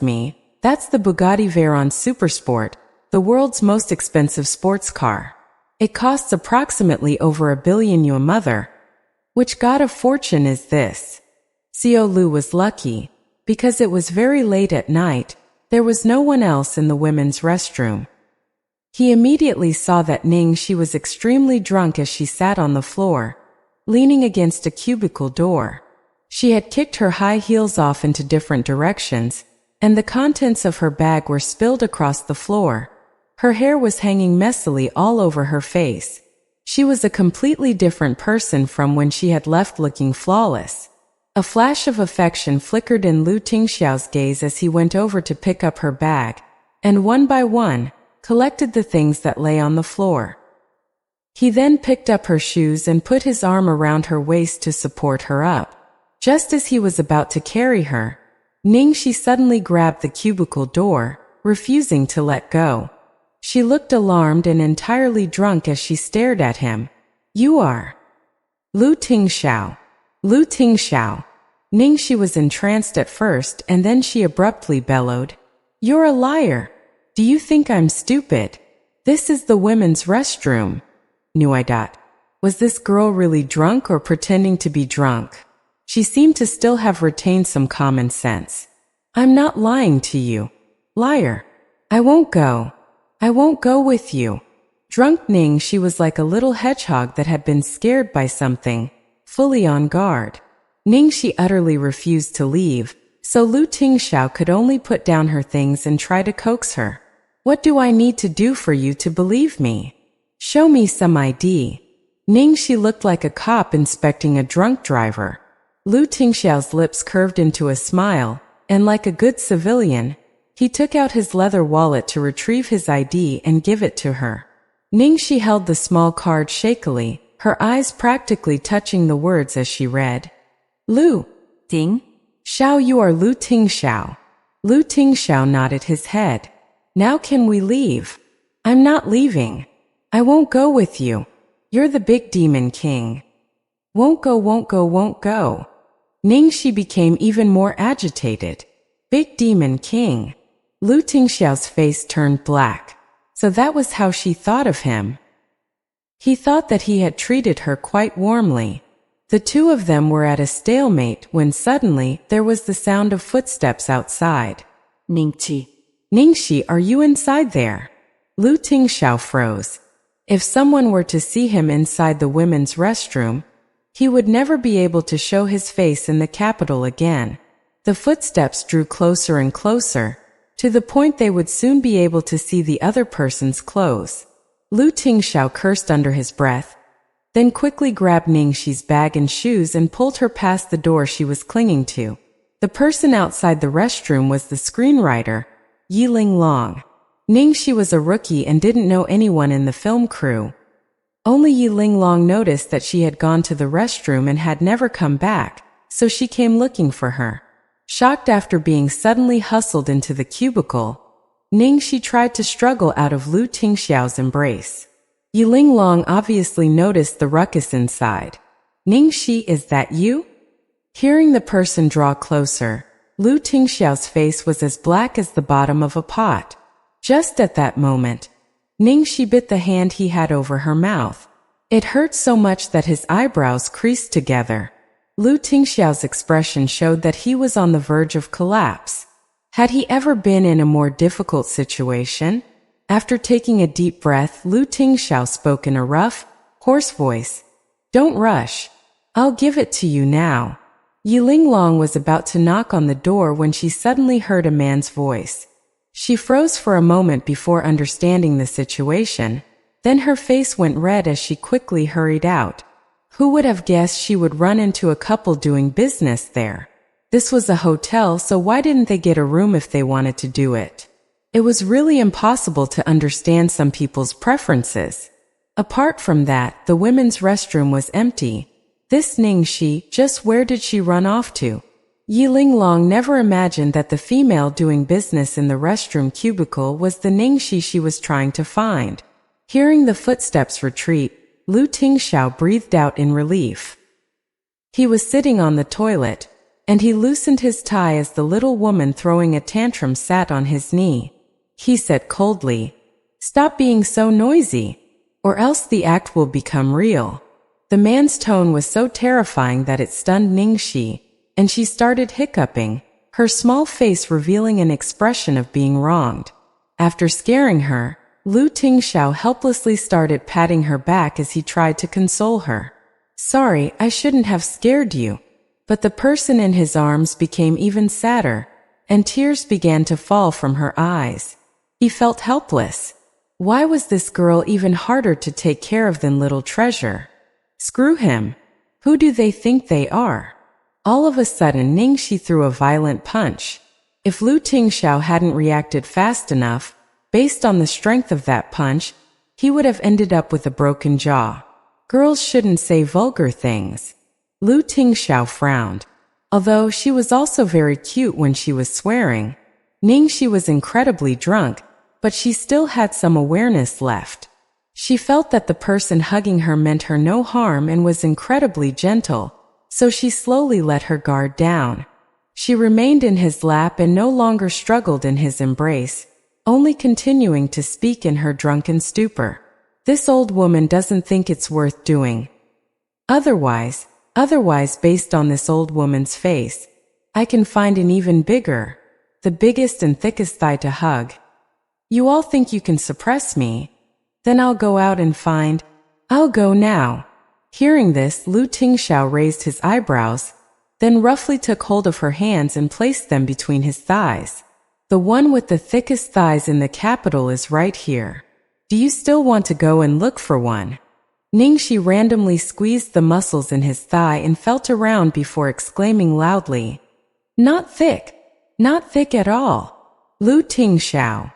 Me, that's the Bugatti Veyron Supersport, the world's most expensive sports car. It costs approximately over $1 billion. Your mother. Which god of fortune is this? Xiao Lu was lucky. Because it was very late at night, there was no one else in the women's restroom. He immediately saw that she was extremely drunk as she sat on the floor, leaning against a cubicle door. She had kicked her high heels off into different directions, and the contents of her bag were spilled across the floor. Her hair was hanging messily all over her face. She was a completely different person from when she had left, looking flawless. A flash of affection flickered in Lu Tingxiao's gaze as he went over to pick up her bag, and one by one, collected the things that lay on the floor. He then picked up her shoes and put his arm around her waist to support her up. Just as he was about to carry her, she suddenly grabbed the cubicle door, refusing to let go. She looked alarmed and entirely drunk as she stared at him. You are Lu Tingxiao. Lu Tingxiao. She was entranced at first, and then she abruptly bellowed, You're a liar. Do you think I'm stupid? This is the women's restroom. Was this girl really drunk or pretending to be drunk? She seemed to still have retained some common sense. I'm not lying to you. Liar. I won't go. I won't go with you. Drunk she was like a little hedgehog that had been scared by something, fully on guard. She utterly refused to leave, so Lu Tingxiao could only put down her things and try to coax her. What do I need to do for you to believe me? Show me some ID. She looked like a cop inspecting a drunk driver. Lu Tingxiao's lips curved into a smile, and like a good civilian, he took out his leather wallet to retrieve his ID and give it to her. She held the small card shakily, her eyes practically touching the words as she read. Lu Ting Xiao, you are Lu Tingxiao. Lu Tingxiao nodded his head. Now can we leave? I'm not leaving. I won't go with you. You're the big demon king. Won't go, won't go, won't go. She became even more agitated. Big demon king. Lu Tingxiao's face turned black. So that was how she thought of him. He thought that he had treated her quite warmly. The two of them were at a stalemate when suddenly there was the sound of footsteps outside. Ningxi, are you inside there? Lu Tingxiao froze. If someone were to see him inside the women's restroom, he would never be able to show his face in the capital again. The footsteps drew closer and closer, to the point they would soon be able to see the other person's clothes. Lu Tingxiao cursed under his breath, then quickly grabbed Ningxi's bag and shoes and pulled her past the door she was clinging to. The person outside the restroom was the screenwriter, Yi Linglong. Ningxi was a rookie and didn't know anyone in the film crew. Only Yi Linglong noticed that she had gone to the restroom and had never come back, so she came looking for her. Shocked after being suddenly hustled into the cubicle, Ningxi tried to struggle out of Lu Tingxiao's embrace. Yi Linglong obviously noticed the ruckus inside. Ningxi, is that you? Hearing the person draw closer, Lu Tingxiao's face was as black as the bottom of a pot. Just at that moment, Ningxi bit the hand he had over her mouth. It hurt so much that his eyebrows creased together. Lu Tingxiao's expression showed that he was on the verge of collapse. Had he ever been in a more difficult situation? After taking a deep breath, Lu Tingxiao spoke in a rough, hoarse voice. "Don't rush. I'll give it to you now." Yiling Long was about to knock on the door when she suddenly heard a man's voice. She froze for a moment before understanding the situation. Then her face went red as she quickly hurried out. Who would have guessed she would run into a couple doing business there? This was a hotel, so why didn't they get a room if they wanted to do it? It was really impossible to understand some people's preferences. Apart from that, the women's restroom was empty. This Ningxi, just where did she run off to? Yiling Long never imagined that the female doing business in the restroom cubicle was the Ningxi she was trying to find. Hearing the footsteps retreat, Lu Tingxiao breathed out in relief. He was sitting on the toilet, and he loosened his tie as the little woman throwing a tantrum sat on his knee. He said coldly, "Stop being so noisy, or else the act will become real." The man's tone was so terrifying that it stunned Ningxi, and she started hiccuping, her small face revealing an expression of being wronged. After scaring her, Lu Tingxiao helplessly started patting her back as he tried to console her. "Sorry, I shouldn't have scared you." But the person in his arms became even sadder, and tears began to fall from her eyes. He felt helpless. Why was this girl even harder to take care of than Little Treasure? Screw him. Who do they think they are? All of a sudden, Ningxi threw a violent punch. If Lu Tingxiao hadn't reacted fast enough, based on the strength of that punch, he would have ended up with a broken jaw. Girls shouldn't say vulgar things. Lu Tingxiao frowned. Although she was also very cute when she was swearing, Ningxi was incredibly drunk, but she still had some awareness left. She felt that the person hugging her meant her no harm and was incredibly gentle, so she slowly let her guard down. She remained in his lap and no longer struggled in his embrace, only continuing to speak in her drunken stupor. "This old woman doesn't think it's worth doing. Otherwise, based on this old woman's face, I can find an even bigger, the biggest and thickest thigh to hug. You all think you can suppress me? Then I'll go out and find. I'll go now." Hearing this, Lu Tingxiao raised his eyebrows, then roughly took hold of her hands and placed them between his thighs. "The one with the thickest thighs in the capital is right here. Do you still want to go and look for one?" Ningxi randomly squeezed the muscles in his thigh and felt around before exclaiming loudly, "Not thick! Not thick at all!" Lu Tingxiao.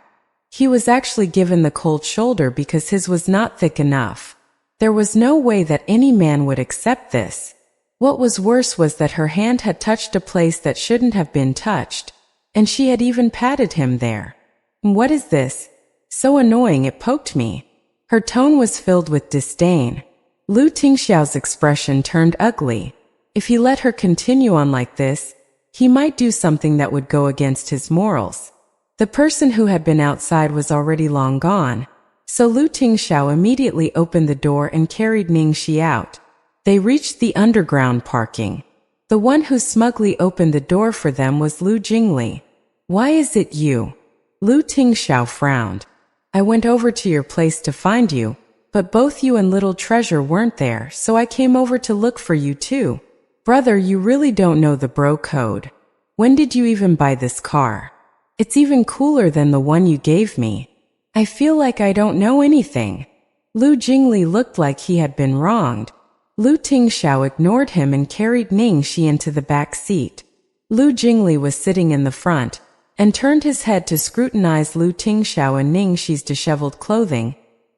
He was actually given the cold shoulder because his was not thick enough. There was no way that any man would accept this. What was worse was that her hand had touched a place that shouldn't have been touched, and she had even patted him there. "What is this? So annoying, it poked me." Her tone was filled with disdain. Lu Tingxiao's expression turned ugly. If he let her continue on like this, he might do something that would go against his morals. The person who had been outside was already long gone, so Lu Tingxiao immediately opened the door and carried Ningxi out. They reached the underground parking. The one who smugly opened the door for them was Lu Jingli. "Why is it you?" Lu Tingxiao frowned. "I went over to your place to find you, but both you and Little Treasure weren't there, so I came over to look for you too. Brother, you really don't know the bro code. When did you even buy this car? It's even cooler than the one you gave me. I feel like I don't know anything." Lu Jingli looked like he had been wronged. Lu Tingxiao ignored him and carried Ningxi into the back seat. Lu Jingli was sitting in the front, and turned his head to scrutinize Lu Tingxiao and Ningxi's disheveled clothing,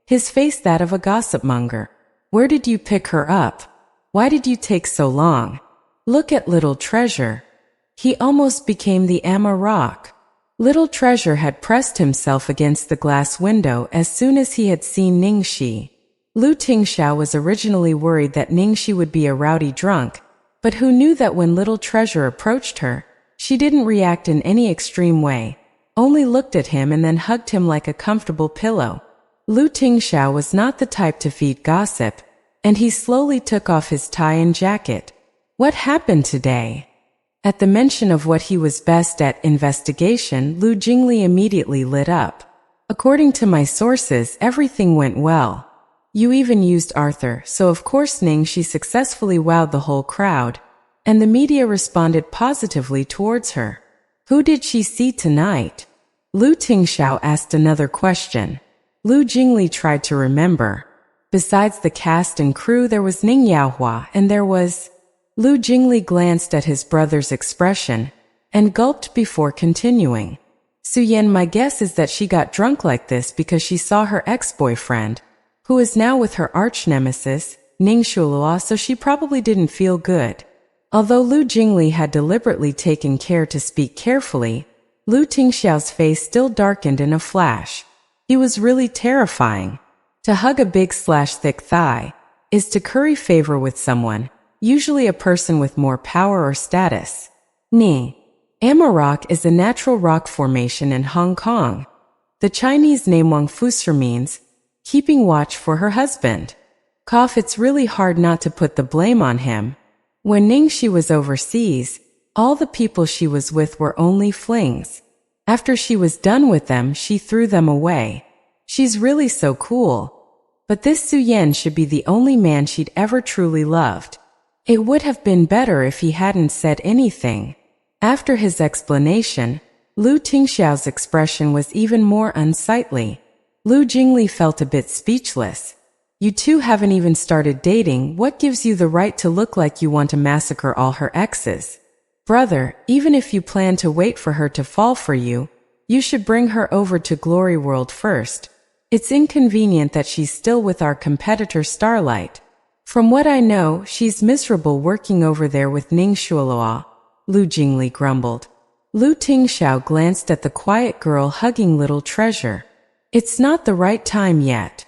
his face that of a gossipmonger. "Where did you pick her up? Why did you take so long? Look at Little Treasure. He almost became the Amma Rock." Little Treasure had pressed himself against the glass window as soon as he had seen Ningxi. Lu Tingxiao was originally worried that Ningxi would be a rowdy drunk, but who knew that when Little Treasure approached her, she didn't react in any extreme way, only looked at him and then hugged him like a comfortable pillow. Lu Tingxiao was not the type to feed gossip, and he slowly took off his tie and jacket. What happened today? At the mention of what he was best at, investigation, Lu Jingli immediately lit up. According to my sources, everything went well. You even used Arthur, so of course Ning she successfully wowed the whole crowd, and the media responded positively towards her. Who did she see tonight? Lu Tingxiao asked another question. Lu Jingli tried to remember. Besides the cast and crew, there was Ning Yaohua, and there was... Lu Jingli glanced at his brother's expression and gulped before continuing. Suyen, my guess is that she got drunk like this because she saw her ex-boyfriend, who is now with her arch-nemesis, Ning Shuolua, so she probably didn't feel good. Although Lu Jingli had deliberately taken care to speak carefully, Lu Tingxiao's face still darkened in a flash. He was really terrifying. To hug a big/thick thigh is to curry favor with someone, usually a person with more power or status. Ni. Amarok is a natural rock formation in Hong Kong. The Chinese name Wang Fusser means keeping watch for her husband. It's really hard not to put the blame on him. When Ning she was overseas, all the people she was with were only flings. After she was done with them, she threw them away. She's really so cool. But this Suyen should be the only man she'd ever truly loved. It would have been better if he hadn't said anything. After his explanation, Lu Tingxiao's expression was even more unsightly. Lu Jingli felt a bit speechless. You two haven't even started dating. What gives you the right to look like you want to massacre all her exes? Brother, even if you plan to wait for her to fall for you, you should bring her over to Glory World first. It's inconvenient that she's still with our competitor Starlight. From what I know, she's miserable working over there with Ning Shuolua, Lu Jingli grumbled. Lu Tingxiao glanced at the quiet girl hugging little treasure. It's not the right time yet.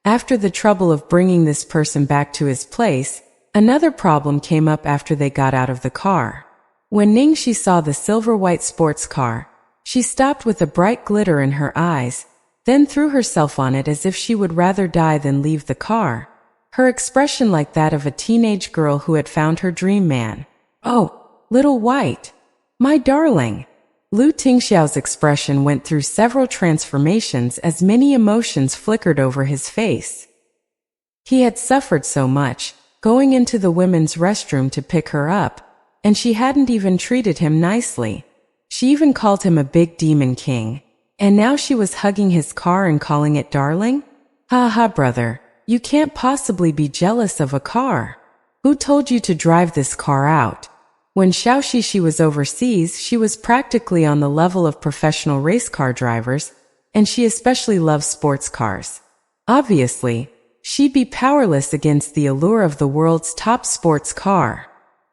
After the trouble of bringing this person back to his place, another problem came up after they got out of the car. When Ning she saw the silver-white sports car, she stopped with a bright glitter in her eyes, then threw herself on it as if she would rather die than leave the car. Her expression like that of a teenage girl who had found her dream man. Oh, little white. My darling. Lu Tingxiao's expression went through several transformations as many emotions flickered over his face. He had suffered so much, going into the women's restroom to pick her up, and she hadn't even treated him nicely. She even called him a big demon king. And now she was hugging his car and calling it darling? Ha ha, brother. You can't possibly be jealous of a car. Who told you to drive this car out? When Xiaoxi she was overseas, she was practically on the level of professional race car drivers, and she especially loves sports cars. Obviously, she'd be powerless against the allure of the world's top sports car.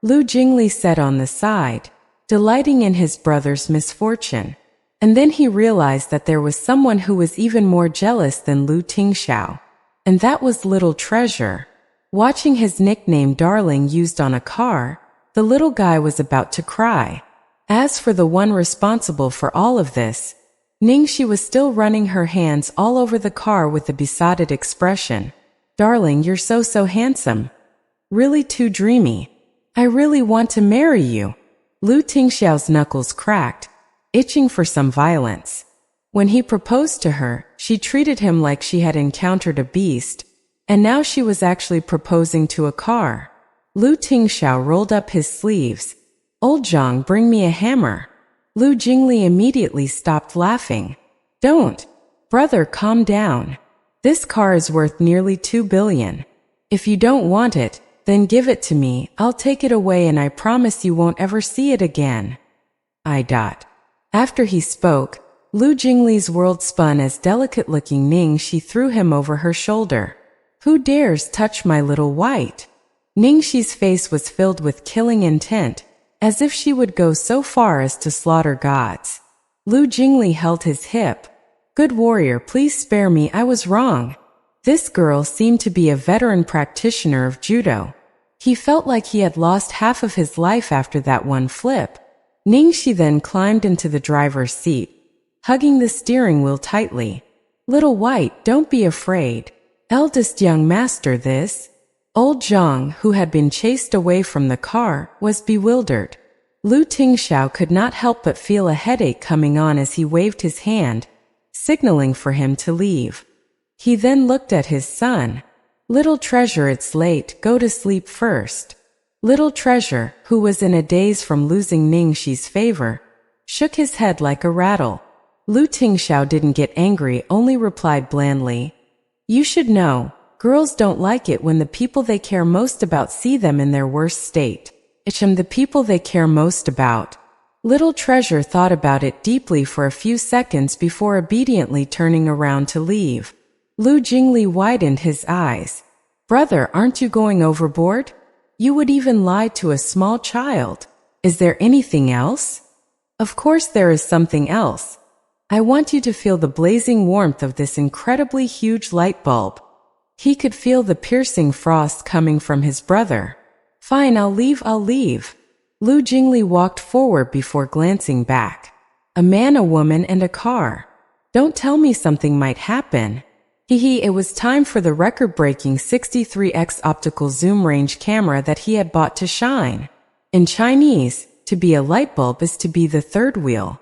Lu Jingli said on the side, delighting in his brother's misfortune. And then he realized that there was someone who was even more jealous than Lu Tingxiao. And that was Little Treasure. Watching his nickname Darling used on a car, the little guy was about to cry. As for the one responsible for all of this, Ning she was still running her hands all over the car with a besotted expression. Darling, you're so handsome. Really too dreamy. I really want to marry you. Lu Tingxiao's knuckles cracked, itching for some violence. When he proposed to her, she treated him like she had encountered a beast, and now she was actually proposing to a car. Lu Tingxiao rolled up his sleeves. Old Zhang, bring me a hammer. Lu Jingli immediately stopped laughing. Don't. Brother, calm down. This car is worth nearly 2 billion. If you don't want it, then give it to me. I'll take it away and I promise you won't ever see it again. After he spoke, Lu Jingli's world spun as delicate-looking Ning she threw him over her shoulder. Who dares touch my little white? Ning she's face was filled with killing intent, as if she would go so far as to slaughter gods. Lu Jingli held his hip. Good warrior, please spare me, I was wrong. This girl seemed to be a veteran practitioner of judo. He felt like he had lost half of his life after that one flip. Ning she then climbed into the driver's seat, hugging the steering wheel tightly. Little White, don't be afraid. Eldest young master this. Old Zhang, who had been chased away from the car, was bewildered. Lu Tingxiao could not help but feel a headache coming on as he waved his hand, signaling for him to leave. He then looked at his son. Little treasure, it's late, go to sleep first. Little treasure, who was in a daze from losing Ningxi's favor, shook his head like a rattle. Lu Tingxiao didn't get angry, only replied blandly, "You should know, girls don't like it when the people they care most about see them in their worst state. I'm the people they care most about." Little treasure thought about it deeply for a few seconds before obediently turning around to leave. Lu Jingli widened his eyes. "Brother, aren't you going overboard? You would even lie to a small child. Is there anything else?" "Of course there is something else. I want you to feel the blazing warmth of this incredibly huge light bulb." He could feel the piercing frost coming from his brother. "Fine, I'll leave. Lu Jingli walked forward before glancing back. A man, a woman, and a car. Don't tell me something might happen. It was time for the record-breaking 63x optical zoom range camera that he had bought to shine. In Chinese, to be a light bulb is to be the third wheel.